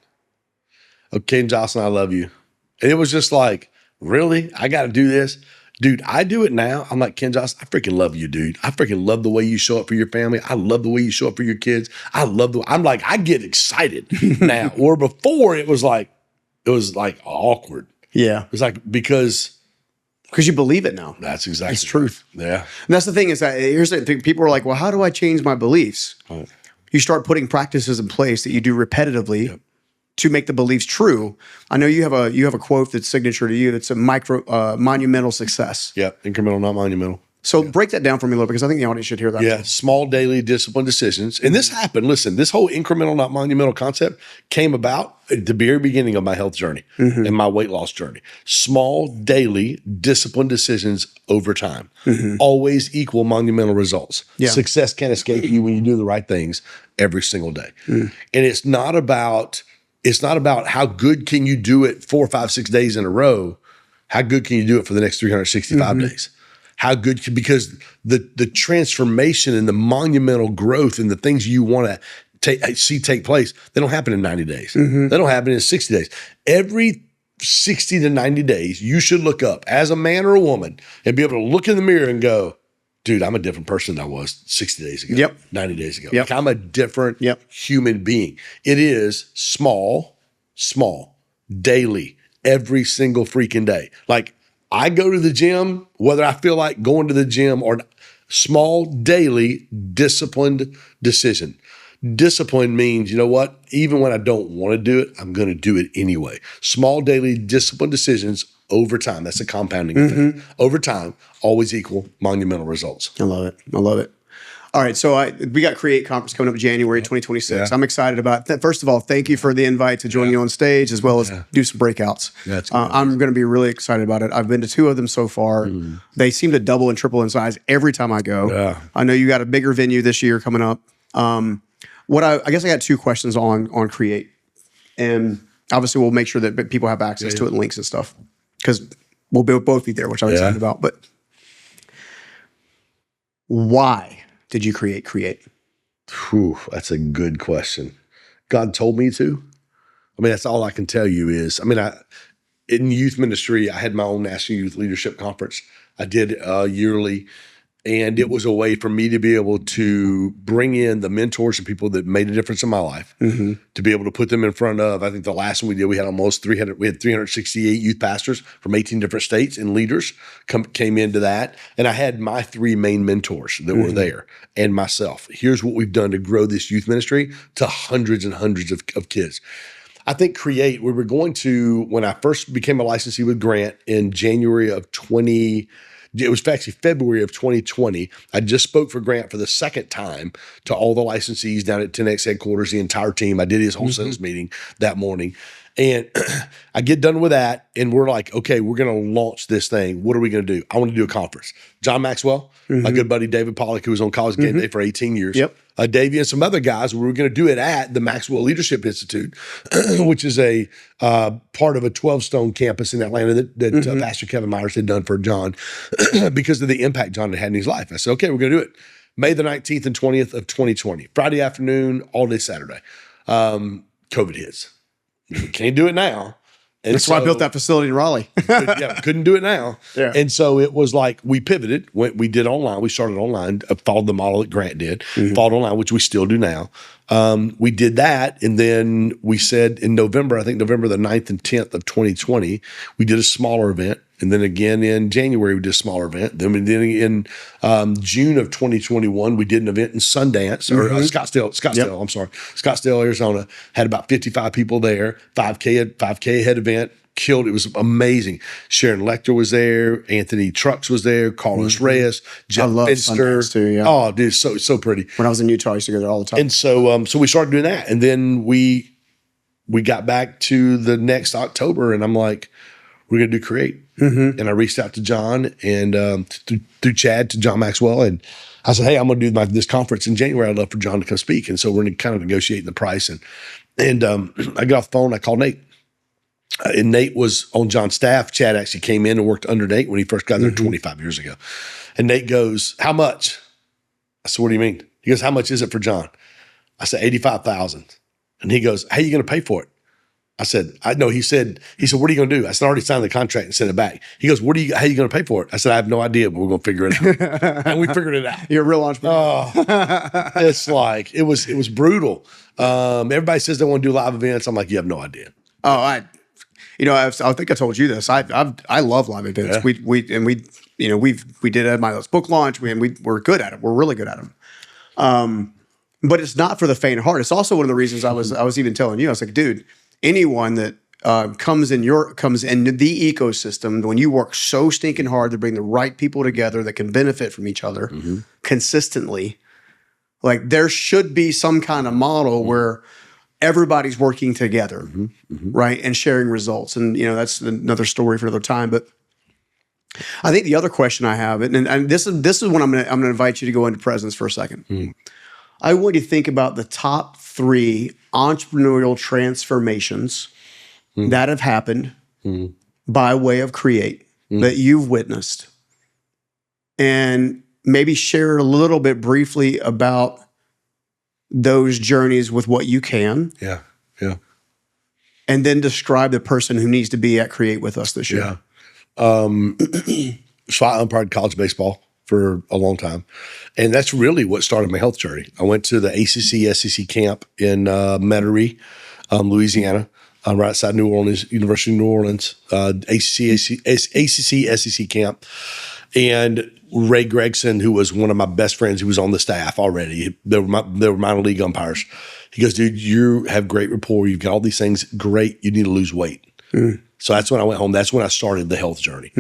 Oh, Ken Joslin, I love you. And it was just like, really? I got to do this? Dude, I do it now. I'm like, Ken Joslin, I freaking love you, dude. I freaking love the way you show up for your family. I love the way you show up for your kids. I'm like, I get excited now. Or before it was like awkward. Yeah. It's like, because you believe it now. That's exactly it's truth. Yeah. And that's the thing is that here's the thing. People are like, well, how do I change my beliefs? Right. You start putting practices in place that you do repetitively. Yep. to make the beliefs true. I know you have a quote that's signature to you. That's a monumental success. Yeah, incremental, not monumental. So break that down for me a little, because I think the audience should hear that. Yeah, small daily disciplined decisions. And this happened. Listen, this whole incremental, not monumental concept came about at the very beginning of my health journey and my weight loss journey. Small daily disciplined decisions over time always equal monumental results. Yeah. Success can't escape you when you do the right things every single day. And it's not about how good can you do it 4, 5, 6 days in a row. How good can you do it for the next 365 days? How good because the transformation and the monumental growth and the things you want to see take place, they don't happen in 90 days. They don't happen in 60 days. Every 60 to 90 days, you should look up as a man or a woman and be able to look in the mirror and go, dude, I'm a different person than I was 60 days ago, 90 days ago. Like I'm a different human being. It is small, daily, every single freaking day. Like I go to the gym, whether I feel like going to the gym or not. Small, daily, disciplined decision. Discipline means, you know what? Even when I don't want to do it, I'm going to do it anyway. Small, daily, disciplined decisions over time. That's a compounding effect. Over time, always equal monumental results. I love it. I love it. All right, so we got Create Conference coming up in January 2026. I'm excited about that. First of all, thank you for the invite to join you on stage, as well as do some breakouts. I'm going to be really excited about it. I've been to 2 of them so far. They seem to double and triple in size every time I go. I know you got a bigger venue this year coming up. I guess I got 2 questions on Create, and obviously we'll make sure that people have access to it and links and stuff, because we'll both be there, which I'm excited about. But why did you create? Whew, that's a good question. God told me to. I mean, that's all I can tell you is, in youth ministry, I had my own National Youth Leadership Conference. I did yearly, and it was a way for me to be able to bring in the mentors and people that made a difference in my life, to be able to put them in front of, I think the last one we did, we had almost 368 youth pastors from 18 different states and leaders came into that. And I had my 3 main mentors that were there and myself. Here's what we've done to grow this youth ministry to hundreds and hundreds of kids. I think Create, we were going to, when I first became a licensee with Grant in January of it was actually February of 2020. I just spoke for Grant for the second time to all the licensees down at 10X headquarters, the entire team. I did his whole sales meeting that morning. And I get done with that, and we're like, okay, we're going to launch this thing. What are we going to do? I want to do a conference. John Maxwell, my good buddy David Pollock, who was on College Game Day for 18 years. Davey and some other guys, we were going to do it at the Maxwell Leadership Institute, which is a part of a 12-stone campus in Atlanta that Pastor Kevin Myers had done for John because of the impact John had in his life. I said, okay, we're going to do it. May the 19th and 20th of 2020, Friday afternoon, all day Saturday. COVID hits. We can't do it now. And that's why I built that facility in Raleigh. Couldn't do it now. And so it was like we pivoted. We did online. We started online, followed the model that Grant did, followed online, which we still do now. We did that. And then we said in November, I think November the 9th and 10th of 2020, we did a smaller event. And then again in January, we did a smaller event. Then we did in June of 2021, we did an event in Sundance, or Scottsdale, Arizona. Had about 55 people there, 5K head event. Killed. It was amazing. Sharon Lecter was there. Anthony Trucks was there. Carlos Reyes. Jeff Finster. Too, Oh, dude, so pretty. When I was in Utah, I used to go there all the time. And so we started doing that. And then we got back to the next October, and I'm like, we're going to do Create. And I reached out to John and through Chad to John Maxwell. And I said, hey, I'm going to do this conference in January. I'd love for John to come speak. And so we're kind of negotiating the price. And I got off the phone. I called Nate. And Nate was on John's staff. Chad actually came in and worked under Nate when he first got there 25 years ago. And Nate goes, how much? I said, what do you mean? He goes, how much is it for John? I said, $85,000. And he goes, how are you going to pay for it? I said, I know. He said, what are you going to do? I said, I already signed the contract and sent it back. He goes, how are you going to pay for it? I said, I have no idea, but we're going to figure it out. And we figured it out. You're a real entrepreneur. It's like, it was brutal. Everybody says they want to do live events. I'm like, you have no idea. I think I told you this. I love live events. We did Ed Milo's book launch. We're good at it. We're really good at them. But it's not for the faint of heart. It's also one of the reasons I was even telling you. I was like, dude, anyone that comes in the ecosystem, when you work so stinking hard to bring the right people together that can benefit from each other consistently, like there should be some kind of model where everybody's working together, right, and sharing results. And that's another story for another time. But I think the other question I have, and this is when I'm going to invite you to go into presence for a second. I want you to think about the top 3 entrepreneurial transformations that have happened by way of Create that you've witnessed, and maybe share a little bit briefly about those journeys with what you can. Yeah. And then describe the person who needs to be at Create with us this year. Yeah. So I umpired college baseball for a long time. And that's really what started my health journey. I went to the ACC, SEC camp in Metairie, Louisiana, right outside New Orleans, University of New Orleans, ACC, SEC camp. And Ray Gregson, who was one of my best friends, who was on the staff already, they were minor league umpires. He goes, dude, you have great rapport. You've got all these things. Great. You need to lose weight. So that's when I went home. That's when I started the health journey.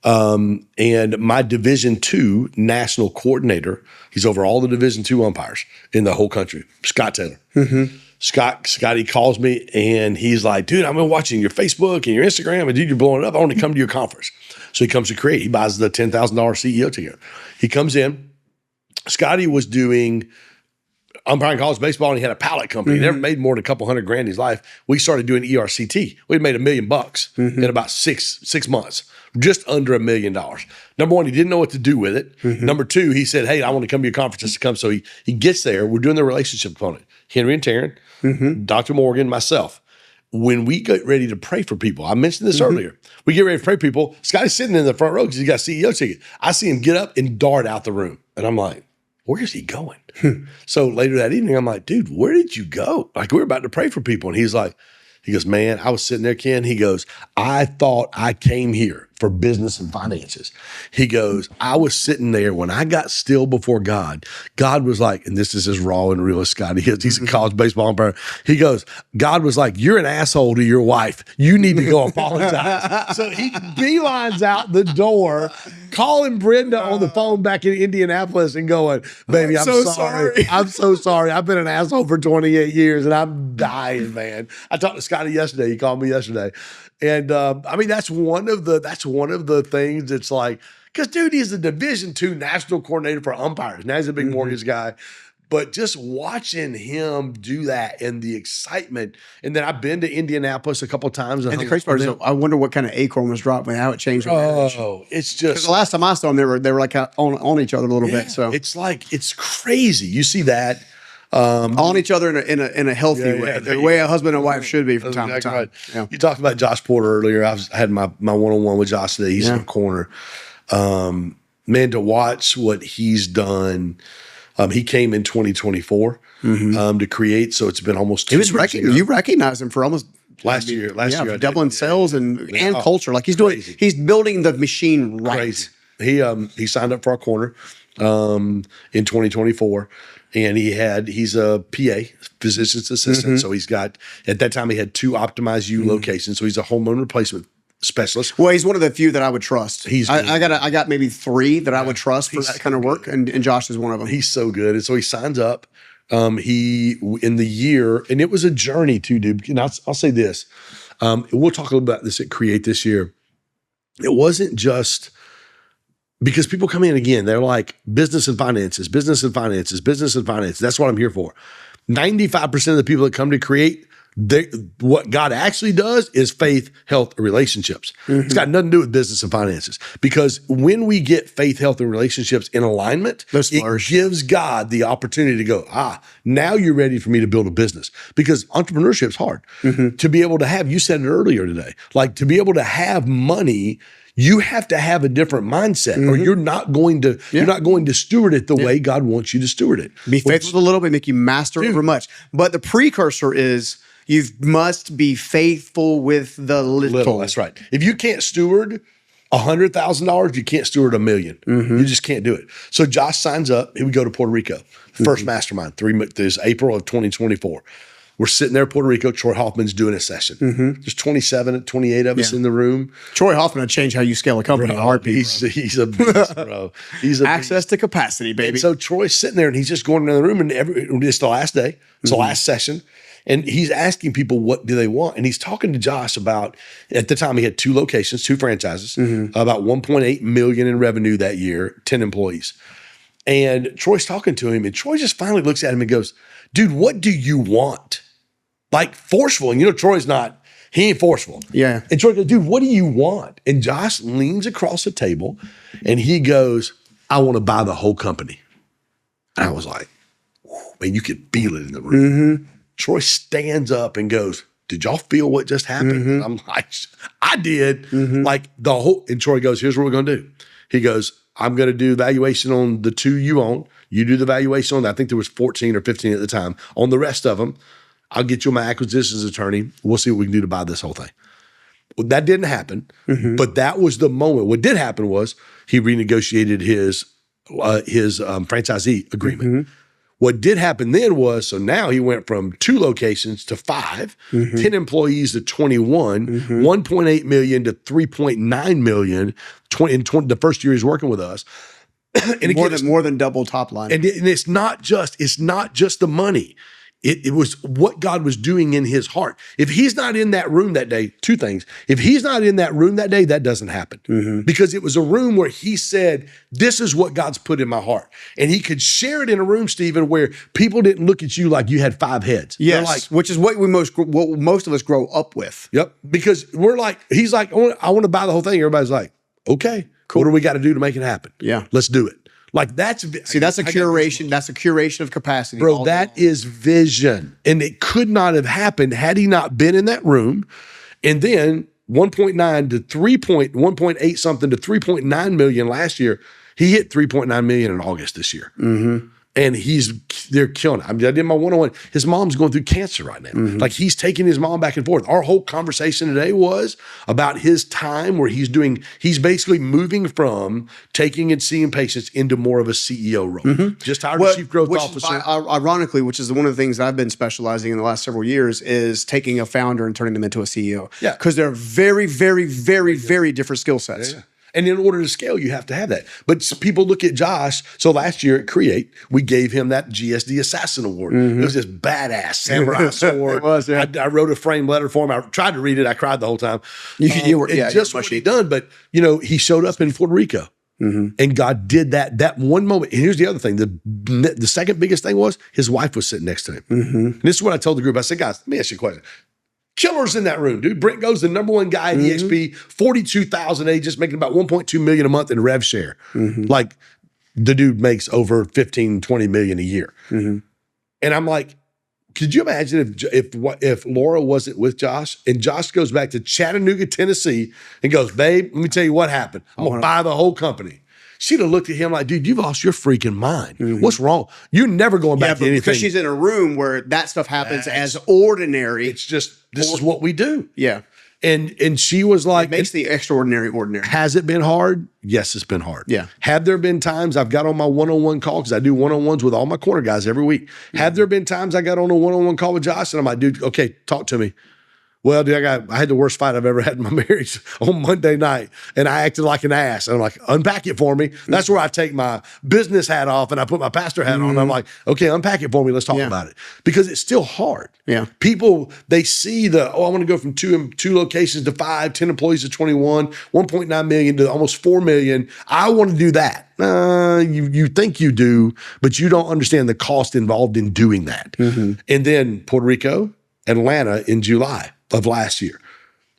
And my Division II national coordinator, he's over all the Division II umpires in the whole country, Scott Taylor. Scotty calls me and he's like, dude, I've been watching your Facebook and your Instagram, and dude, you're blowing it up. I want to come to your conference. So he comes to Create. He buys the $10,000 CEO ticket. He comes in. Scotty was doing umpiring college baseball, and he had a pallet company. He never made more than a couple $100,000 in his life. We started doing ERCT. We made $1 million in about six months, just under $1 million. Number one, he didn't know what to do with it. Number two, he said, hey, I want to come to your conference just to come. So he gets there. We're doing the relationship component. Henry and Taryn, Dr. Morgan, myself. When we get ready to pray for people, I mentioned this earlier. We get ready to pray for people. Scotty's sitting in the front row because he got a CEO ticket. I see him get up and dart out the room. And I'm like, where is he going? So later that evening, I'm like, dude, where did you go? Like, we're about to pray for people. And he goes, man, I was sitting there, Ken. He goes, I thought I came here for business and finances. He goes, I was sitting there when I got still before God. God was like, and this is as raw and real as Scott is. He's a college baseball umpire. He goes, God was like, you're an asshole to your wife. You need to go apologize. So he beelines out the door, calling Brenda on the phone back in Indianapolis and going, baby, I'm so sorry. I'm so sorry. I've been an asshole for 28 years and I'm dying, man. I talked to Scotty yesterday. He called me yesterday. And I mean, that's one of the things that's like, because dude, he's the Division II national coordinator for umpires. Now he's a big mortgage guy. But just watching him do that and the excitement. And then I've been to Indianapolis a couple of times. And the crazy part is, I wonder what kind of acorn was dropped and how it changed. Oh, it's just. The last time I saw them, they were like on each other a little bit. So it's like, it's crazy. You see that. On each other in a healthy way, the way a husband and wife should be from time to time. Right. Yeah. You talked about Josh Porter earlier. I had my one-on-one with Josh today. He's in the corner. Man, to watch what he's done. He came in 2024 to Create, so it's been almost 2 years ago. You recognize him for almost last year. Doubling sales and culture. Like he's doing, he's building the machine right. Crazy. He signed up for our corner in 2024. And he's a PA, physician's assistant. So he's got, at that time, he had 2 Optimize U locations. So he's a hormone replacement specialist. Well, he's one of the few that I would trust. I got maybe 3 that I would trust for that kind of work. And Josh is one of them. He's so good. And so he signs up. In the year, and it was a journey too, dude. And I'll say this. We'll talk a little about this at Create this year. It wasn't just because people come in again, they're like business and finances, business and finances, business and finances. That's what I'm here for. 95% of the people that come to Create, what God actually does is faith, health, and relationships. It's got nothing to do with business and finances. Because when we get faith, health, and relationships in alignment, it gives God the opportunity to go, now you're ready for me to build a business. Because entrepreneurship is hard. To be able to have, you said it earlier today, like to be able to have money, you have to have a different mindset, or you're not going to steward it the way God wants you to steward it. Be faithful with a little bit, make you master over much. But the precursor is you must be faithful with the little. That's right. If you can't steward $100,000, you can't steward $1 million. You just can't do it. So Josh signs up. Here we go to Puerto Rico. First mastermind. This April of 2024. We're sitting there in Puerto Rico. Troy Hoffman's doing a session. There's 28 of us in the room. Troy Hoffman will change how you scale a company in a heartbeat. He's a beast, bro. He's a access to capacity, baby. And so Troy's sitting there and he's just going around the room, and it's the last day. It's the last session. And he's asking people, what do they want? And he's talking to Josh about, at the time he had 2 locations, 2 franchises, about 1.8 million in revenue that year, 10 employees. And Troy's talking to him, and Troy just finally looks at him and goes, dude, what do you want? Like forceful. And Troy's not, he ain't forceful. Yeah. And Troy goes, dude, what do you want? And Josh leans across the table and he goes, I want to buy the whole company. And I was like, man, you could feel it in the room. Troy stands up and goes, did y'all feel what just happened? And I'm like, I did. Like the whole, and Troy goes, here's what we're going to do. He goes, I'm going to do valuation on the 2 you own. You do the valuation on, I think there was 14 or 15 at the time. On the rest of them, I'll get you my acquisitions attorney. We'll see what we can do to buy this whole thing. Well, that didn't happen, but that was the moment. What did happen was he renegotiated his franchisee agreement. What did happen then was, so now he went from 2 locations to 5, 10 employees to 21, 1.8 million to 3.9 million in the first year he's working with us. And again, more than double top line. And it's not just the money. It was what God was doing in his heart. If he's not in that room that day, 2 things. If he's not in that room that day, that doesn't happen. Because it was a room where he said, this is what God's put in my heart. And he could share it in a room, Stephen, where people didn't look at you like you had 5 heads. Yes, like, which is what most of us grow up with. Yep. Because we're like, he's like, I want to buy the whole thing. Everybody's like, okay, cool. What do we got to do to make it happen? Yeah. Let's do it. Like that's a curation. That's a curation of capacity, bro. That is vision, and it could not have happened had he not been in that room. And then 1.9 to 1.8 something to 3.9 million last year. He hit 3.9 million in August this year, and they're killing it. I mean, I did my one-on-one. His mom's going through cancer right now. Like he's taking his mom back and forth. Our whole conversation today was about his time where he's basically moving from taking and seeing patients into more of a CEO role. Just hired a chief growth officer. Ironically, which is one of the things I've been specializing in the last several years, is taking a founder and turning them into a CEO. Yeah. Because they're very, very, very, very different skill sets. Yeah. And in order to scale, you have to have that. But people look at Josh. So last year at Create, we gave him that GSD Assassin Award. It was this badass samurai sword. It was, yeah. I wrote a framed letter for him. I tried to read it. I cried the whole time. Just what he done. But, he showed up in Puerto Rico. And God did that one moment. And here's the other thing. The second biggest thing was his wife was sitting next to him. And this is what I told the group. I said, guys, let me ask you a question. Killers in that room, dude. Brent goes the #1 guy at EXP, 42,000 agents, making about 1.2 million a month in rev share. Like the dude makes over 15, 20 million a year. And I'm like, could you imagine if Laura wasn't with Josh and Josh goes back to Chattanooga, Tennessee and goes, babe, let me tell you what happened. I'm going to buy the whole company. She'd have looked at him like, dude, you've lost your freaking mind. What's wrong? You're never going back to anything. Because she's in a room where that stuff happens as ordinary. It's just, this is what we do. Yeah. And she was like, it makes the extraordinary ordinary. Has it been hard? Yes, it's been hard. Yeah. Have there been times I've got on my one-on-one call, because I do one-on-ones with all my corner guys every week. Have there been times I got on a one-on-one call with Josh and I'm like, dude, okay, talk to me. Well, dude, I had the worst fight I've ever had in my marriage on Monday night, and I acted like an ass. And I'm like, unpack it for me. That's where I take my business hat off and I put my pastor hat on. And I'm like, okay, unpack it for me. Let's talk about it. Because it's still hard. Yeah. People, they see I want to go from two locations to 5, 10 employees to 21, 1.9 million to almost 4 million. I want to do that. You think you do, but you don't understand the cost involved in doing that. And then Puerto Rico, Atlanta in July of last year.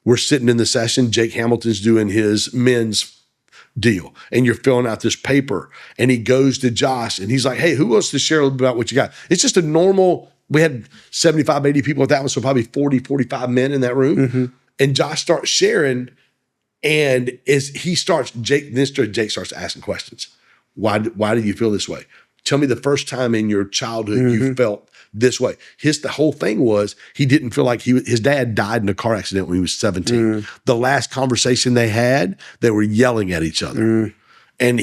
We're sitting in the session. Jake Hamilton's doing his men's deal. And you're filling out this paper. And he goes to Josh and he's like, hey, who wants to share a little bit about what you got? It's just a normal, we had 75, 80 people at that one, so probably 40, 45 men in that room. And Josh starts sharing. And Jake starts asking questions. Why do you feel this way? Tell me the first time in your childhood you felt this way. The whole thing was he didn't feel like his dad died in a car accident when he was 17. The last conversation they had, they were yelling at each other. And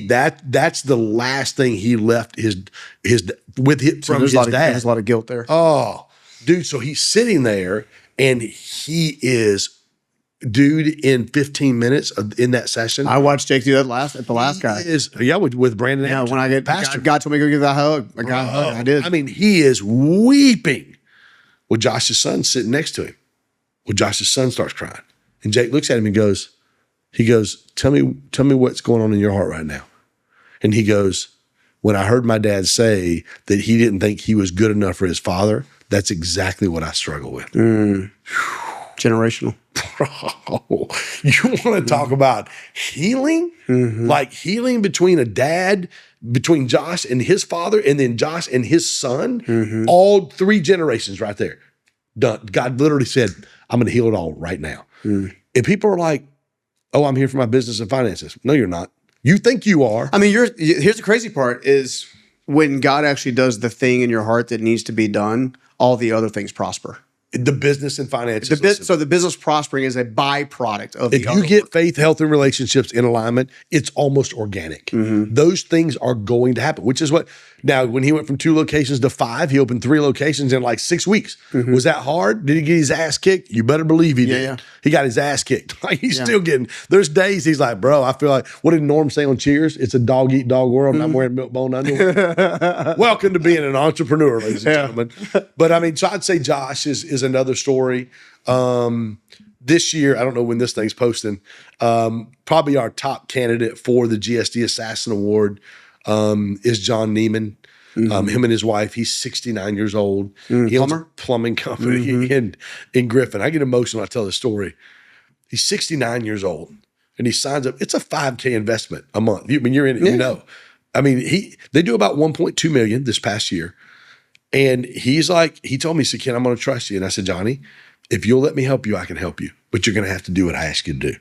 that's the last thing he left from his dad. There's a lot of guilt there. Oh, dude, so he's sitting there and he is, dude, in 15 minutes in that session. I watched Jake do that at the last guy. With Brandon. Yeah, Anderson, when I get pastor. God told me to go give that hug. I got a hug. I did. I mean, he is weeping. Well, Josh's son's sitting next to him. Well, Josh's son starts crying. And Jake looks at him and goes, tell me what's going on in your heart right now. And he goes, when I heard my dad say that he didn't think he was good enough for his father, that's exactly what I struggle with. Generational. Bro, you want to talk about healing? Like healing between between Josh and his father, and then Josh and his son, all 3 generations right there. Done. God literally said, I'm going to heal it all right now. And people are like, oh, I'm here for my business and finances. No, you're not. You think you are. I mean, here's the crazy part is when God actually does the thing in your heart that needs to be done, all the other things prosper. The business and finances. So the business prospering is a byproduct of if you get faith, health, and relationships in alignment, it's almost organic. Those things are going to happen, which is what, now when he went from 2 locations to 5, he opened 3 locations in like 6 weeks. Was that hard? Did he get his ass kicked? You better believe he did. Yeah. He got his ass kicked. Like he's still getting, there's days he's like, bro, I feel like, what did Norm say on Cheers? It's a dog eat dog world and I'm wearing milk bone underwear. Welcome to being an entrepreneur, ladies and gentlemen. But I mean, so I'd say Josh is another story. This year, I don't know when this thing's posting, probably our top candidate for the GSD Assassin Award is John Neiman. Him and his wife, he's 69 years old. He owns a plumbing company in Griffin. I get emotional when I tell this story. He's 69 years old and he signs up. It's a $5,000 investment a month. When you're in it, you know. I mean, they do about 1.2 million this past year. And he's like, he told me, he said, Ken, I'm going to trust you. And I said, Johnny, if you'll let me help you, I can help you. But you're going to have to do what I ask you to do.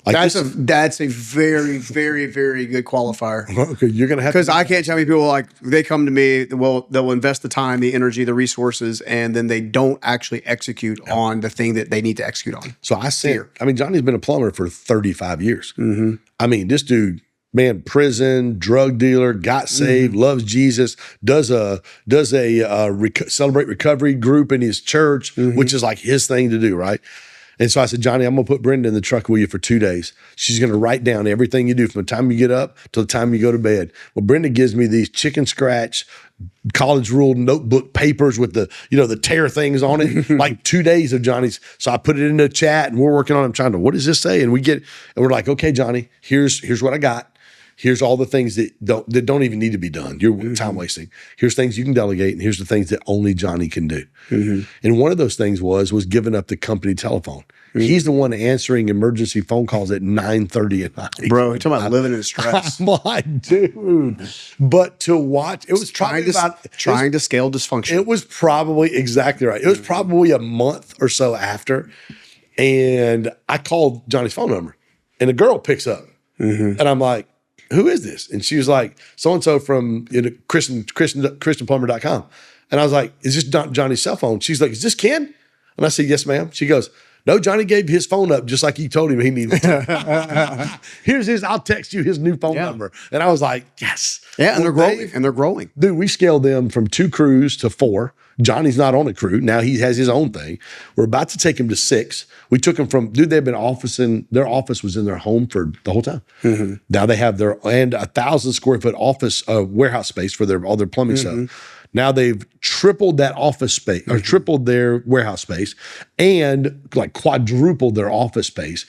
Like that's a very, very, very good qualifier. Okay, you're going to have to. Because I can't tell me people like, they come to me, they'll invest the time, the energy, the resources, and then they don't actually execute on the thing that they need to execute on. So Johnny's been a plumber for 35 years. I mean, this dude, man, prison, drug dealer, got saved, loves Jesus, does a celebrate recovery group in his church, which is like his thing to do, right? And so I said, Johnny, I'm going to put Brenda in the truck with you for 2 days. She's going to write down everything you do from the time you get up till the time you go to bed. Well, Brenda gives me these chicken scratch, college ruled notebook papers with the tear things on it, like 2 days of Johnny's. So I put it in the chat and we're working on it, trying to, what does this say? And we're like, okay, Johnny, here's what I got. Here's all the things that don't even need to be done. You're time wasting. Here's things you can delegate, and here's the things that only Johnny can do. And one of those things was giving up the company telephone. He's the one answering emergency phone calls at 9:30 at night. Bro, you're talking about living in stress. I'm like, dude. But to watch, it was trying to scale dysfunction. It was probably exactly right. It was probably a month or so after, and I called Johnny's phone number, and the girl picks up, and I'm like, who is this? And she was like, so-and-so from ChristianPlumber.com. And I was like, is this Johnny's cell phone? She's like, is this Ken? And I said, yes, ma'am. She goes, no, Johnny gave his phone up just like he told him he needed to. Here's I'll text you his new phone number. And I was like, yes. Yeah, and they're growing. Dude, we scaled them from 2 crews to 4. Johnny's not on a crew. Now he has his own thing. We're about to take him to 6. We took him from, they've been their office was in their home for the whole time. Now they have their, and 1,000 square foot office, warehouse space for all their plumbing stuff. Now they've tripled that office space or tripled their warehouse space and like quadrupled their office space.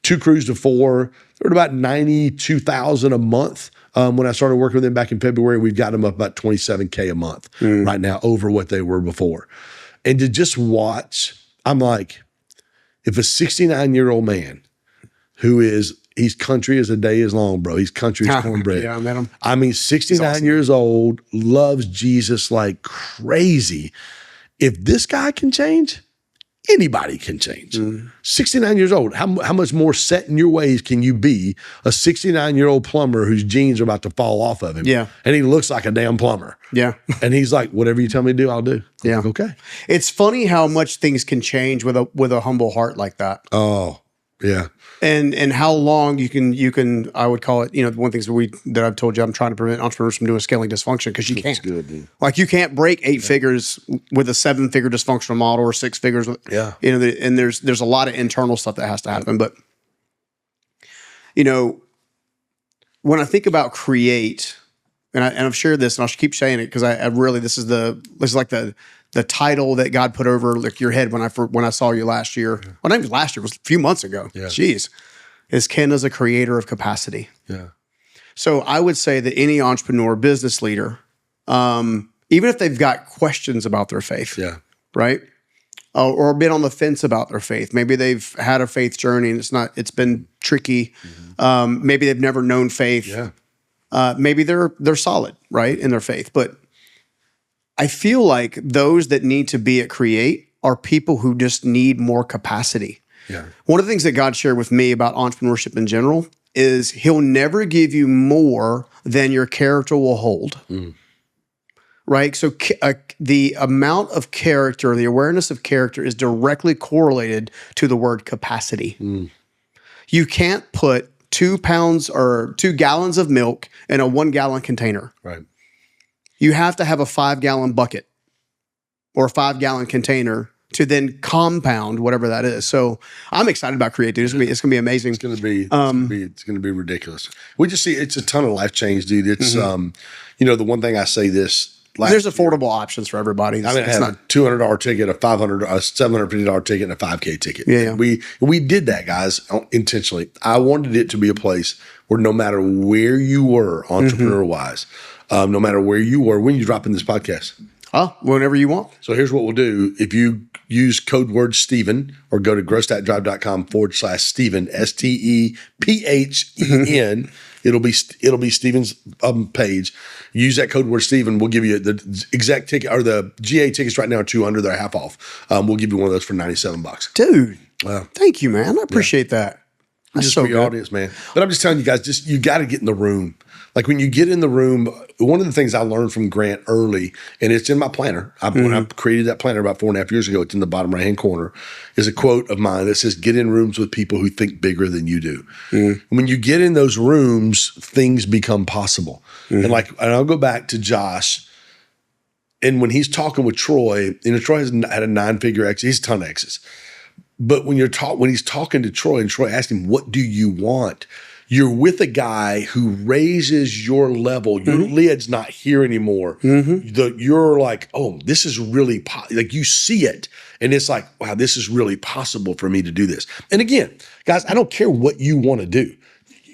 2 crews to 4. They're at about $92,000 a month. When I started working with them back in February, we've got them up about $27K a month right now over what they were before. And to just watch, I'm like, if a 69-year-old man he's country as a day is long, bro. He's country as cornbread. Yeah, I met him. I mean, 69 years old, loves Jesus like crazy. If this guy can change, anybody can change. 69 years old. How much more set in your ways can you be a 69-year-old plumber whose jeans are about to fall off of him? Yeah. And he looks like a damn plumber. Yeah. And he's like, whatever you tell me to do, I'll do. I'm Yeah. like, okay. It's funny how much things can change with a humble heart like that. Oh, Yeah. And how long you can I would call it, one of the things that I've told you, I'm trying to prevent entrepreneurs from doing scaling dysfunction, because you can't. Good, dude. Like, you can't break 8 figures with a 7-figure dysfunctional model, or 6 figures. Yeah. And there's a lot of internal stuff that has to happen. But, when I think about create, and I've shared this, and I'll keep saying it, because I really, this is like the title that God put over like your head when I saw you last year. Well, not even last year, it was a few months ago. Yeah. Jeez. Is Ken as a creator of capacity. Yeah. So I would say that any entrepreneur, business leader, even if they've got questions about their faith, Yeah. right? Or been on the fence about their faith. Maybe they've had a faith journey and it's been tricky. Maybe they've never known faith. Yeah. Maybe they're solid, right, in their faith. But I feel like those that need to be at Create are people who just need more capacity. Yeah. One of the things that God shared with me about entrepreneurship in general is He'll never give you more than your character will hold. Right? So the amount of character, the awareness of character, is directly correlated to the word capacity. You can't put 2 pounds or 2 gallons of milk in a 1-gallon container. Right. You have to have a 5-gallon bucket or a 5-gallon container to then compound whatever that is. So I'm excited about Create, dude. It's gonna be amazing. It's gonna be ridiculous. We just see it's a ton of life change, dude. It's the one thing I say this. There's affordable options for everybody. I have a $200 ticket, a $750 ticket, and a 5K ticket. Yeah. We did that, guys, intentionally. I wanted it to be a place where no matter where you were, entrepreneur wise, no matter where you were, when you drop in this podcast. Whenever you want. So here's what we'll do. If you use code word Stephen, or go to growstackdrive.com/Stephen, STEPHEN, it'll be Stephen's page. Use that code word Stephen. We'll give you the exact ticket, or the GA tickets right now are $200. They're half off. We'll give you one of those for $97. Dude, thank you, man. I appreciate that. That's Just so for your good. audience, man. But I'm just telling you guys, you got to get in the room. Like, when you get in the room, one of the things I learned from Grant early, and it's in my planner. When I created that planner about 4.5 years ago, it's in the bottom right-hand corner, is a quote of mine that says, "Get in rooms with people who think bigger than you do." When you get in those rooms, things become possible. And I'll go back to Josh, and when he's talking with Troy, Troy has had a 9-figure exit. He's a ton of exits. But when he's talking to Troy, and Troy asks him, "What do you want?" You're with a guy who raises your level. Your lid's not here anymore. You're like, "Oh, this is really like," you see it, and it's like, "Wow, this is really possible for me to do this." And again, guys, I don't care what you want to do.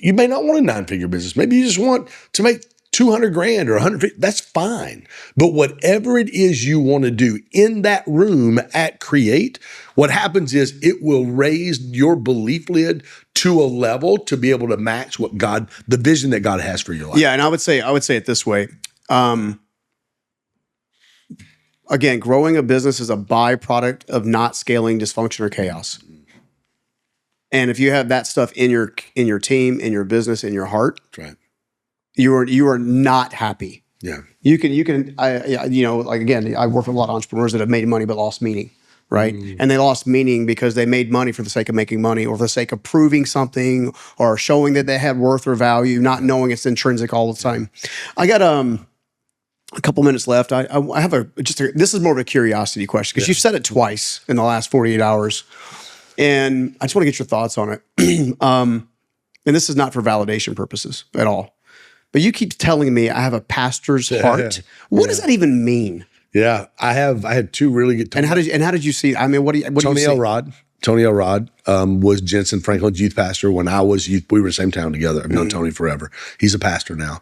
You may not want a 9-figure business. Maybe you just want to make 200 grand or 150. That's fine. But whatever it is you want to do in that room at Create, what happens is it will raise your belief lid to a level to be able to match the vision that God has for your life. Yeah, and I would say it this way. Again, growing a business is a byproduct of not scaling dysfunction or chaos. And if you have that stuff in your team, in your business, in your heart, That's right. you are not happy. Yeah. You can again, I work with a lot of entrepreneurs that have made money but lost meaning, right? And they lost meaning because they made money for the sake of making money, or for the sake of proving something, or showing that they had worth or value, not knowing it's intrinsic all the time. I got a couple minutes left. I have this is more of a curiosity question, because you've said it twice in the last 48 hours. And I just want to get your thoughts on it. And this is not for validation purposes at all. But you keep telling me I have a pastor's heart. What does that even mean? Yeah, I had 2 really good. And how did you see? I mean, what do you Tony see? Elrod. Tony Elrod was Jensen Franklin's youth pastor when I was youth. We were in the same town together. I've known Tony forever. He's a pastor now.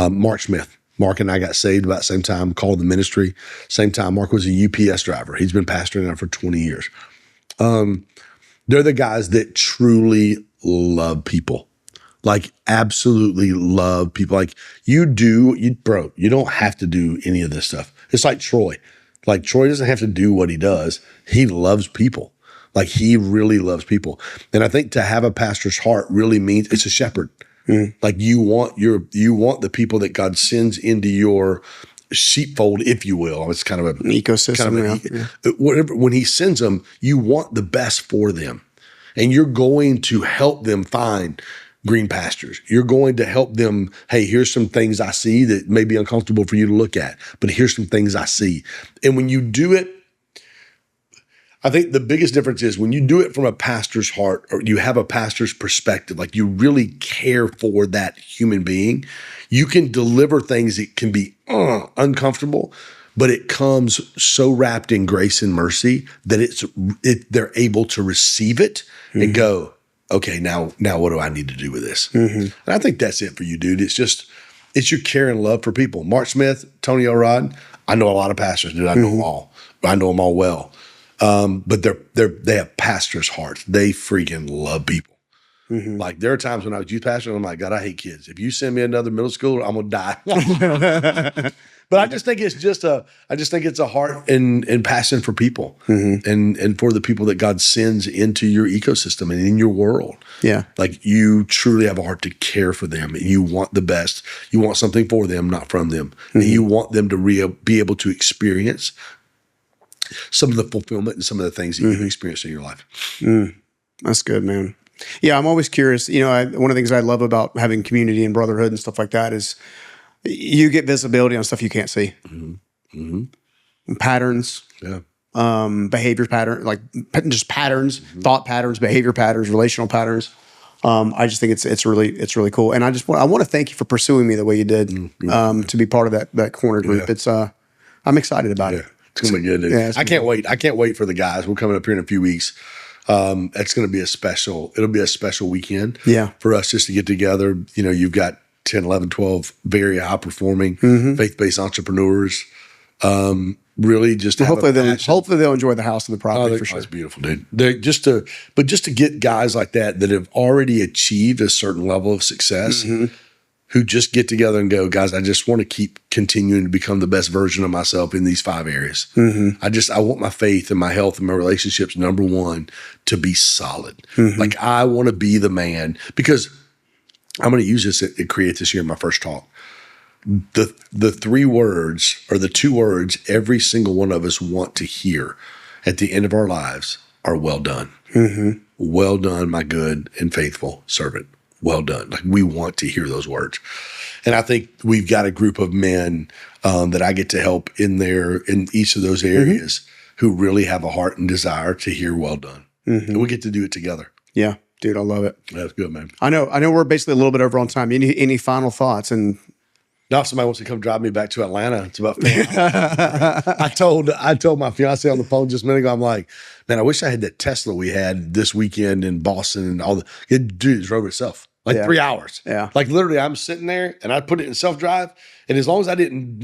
Mark Smith. Mark and I got saved about the same time, called the ministry. Same time, Mark was a UPS driver. He's been pastoring now for 20 years. They're the guys that truly love people. Like, absolutely love people. Like, you don't have to do any of this stuff. It's like Troy. Like, Troy doesn't have to do what he does. He loves people. Like, he really loves people. And I think to have a pastor's heart really means it's a shepherd. Like, you want the people that God sends into your sheepfold, if you will. It's kind of an ecosystem. whatever. When he sends them, you want the best for them. and you're going to help them find green pastures. You're going to help them, hey, here's some things I see that may be uncomfortable for you to look at, but here's some things I see. And when you do it, I think the biggest difference is when you do it from a pastor's heart, or you have a pastor's perspective, like you really care for that human being, you can deliver things that can be uncomfortable, but it comes so wrapped in grace and mercy that they're able to receive it and go, okay, now what do I need to do with this? And I think that's it for you, dude. It's your care and love for people. Mark Smith, Tony O'Rod, I know a lot of pastors, dude. I know them all. I know them all well. But they have pastor's hearts. They freaking love people. Like there are times when I was youth pastor, and I'm like, God, I hate kids. If you send me another middle schooler, I'm gonna die. But I just think it's a heart and passion for people, and for the people that God sends into your ecosystem and in your world. Yeah, like you truly have a heart to care for them, and you want the best. You want something for them, not from them, and you want them to be able to experience some of the fulfillment and some of the things that you've experienced in your life. That's good, man. Yeah, I'm always curious. You know, one of the things I love about having community and brotherhood and stuff like that is you get visibility on stuff you can't see. Patterns, behavior pattern, like just patterns, thought patterns, behavior patterns, relational patterns. I just think it's really cool. And I want to thank you for pursuing me the way you did, to be part of that corner group. It's I'm excited about it. It's gonna be good, dude. Yeah, I can't wait. I can't wait for the guys. We're coming up here in a few weeks. It's going to be it'll be a special weekend for us just to get together. You know, you've got 10, 11, 12 very high performing faith-based entrepreneurs. Really just hopefully they'll enjoy the house and the property for sure. It's beautiful, dude. Just to get guys like that have already achieved a certain level of success, who just get together and go, guys, I just want to keep continuing to become the best version of myself in these 5 areas. I want my faith and my health and my relationships, number one, to be solid. Like I want to be the man, because I'm going to use this at Create this year in my first talk. The 3 words, or the 2 words every single one of us want to hear at the end of our lives are well done. Well done, my good and faithful servant. Well done. Like we want to hear those words. And I think we've got a group of men that I get to help in each of those areas who really have a heart and desire to hear well done. And we get to do it together. Yeah, dude, I love it. That's good, man. I know we're basically a little bit over on time. Any final thoughts? And now if somebody wants to come drive me back to Atlanta, it's about family. I told my fiance on the phone just a minute ago, I'm like, man, I wish I had that Tesla we had this weekend in Boston and all it drove itself. Like 3 hours. Yeah. Like literally I'm sitting there and I put it in self-drive. And as long as I didn't,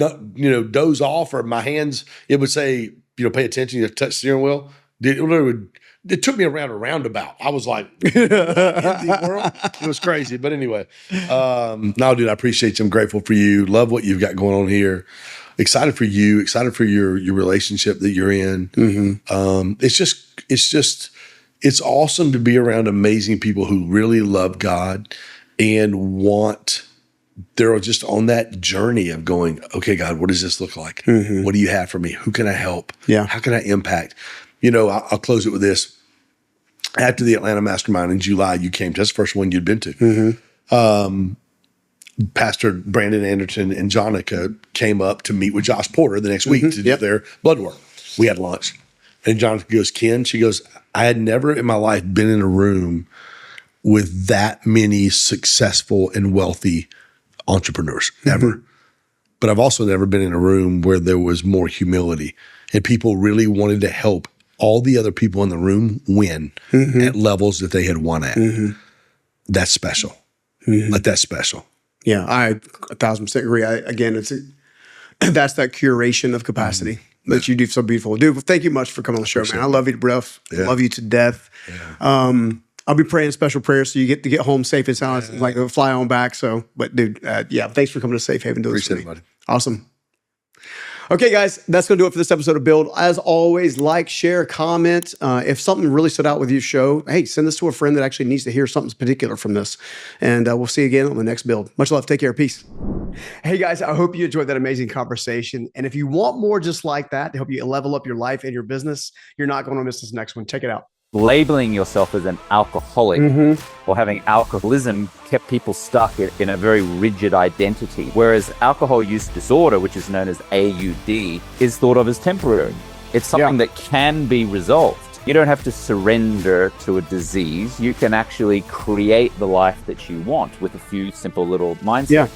doze off, or my hands, it would say, pay attention, you touch the steering wheel. It took me around a roundabout. I was like, in the world? It was crazy. But anyway, no, dude, I appreciate you. I'm grateful for you. Love what you've got going on here. Excited for you. Excited for your relationship that you're in. It's awesome to be around amazing people who really love God and they're just on that journey of going, okay, God, what does this look like? What do you have for me? Who can I help? Yeah. How can I impact? I'll close it with this. After the Atlanta Mastermind in July, you came to. That's the first one you'd been to. Pastor Brandon Anderson and Jonica came up to meet with Josh Porter the next week to do their blood work. We had lunch. And Jonica goes, Ken, she goes, I had never in my life been in a room with that many successful and wealthy entrepreneurs, ever. But I've also never been in a room where there was more humility and people really wanted to help all the other people in the room win at levels that they had won at. That's special. Like that's special. Yeah, I 1,000% agree. That's that curation of capacity that you do so beautiful. Dude, thank you much for coming on the show, man. I love you to breath. I love you to death. I'll be praying special prayers so you get to get home safe and sound like a fly on back. So, but dude, thanks for coming to Safe Haven. Appreciate it, buddy. Awesome. Okay, guys, that's going to do it for this episode of Build. As always, like, share, comment. If something really stood out with your show, hey, send this to a friend that actually needs to hear something particular from this. And we'll see you again on the next Build. Much love. Take care. Peace. Hey, guys, I hope you enjoyed that amazing conversation. And if you want more just like that to help you level up your life and your business, you're not going to miss this next one. Check it out. labeling yourself as an alcoholic or having alcoholism kept people stuck in a very rigid identity. Whereas alcohol use disorder, which is known as AUD, is thought of as temporary. It's something that can be resolved. You don't have to surrender to a disease. You can actually create the life that you want with a few simple little mindset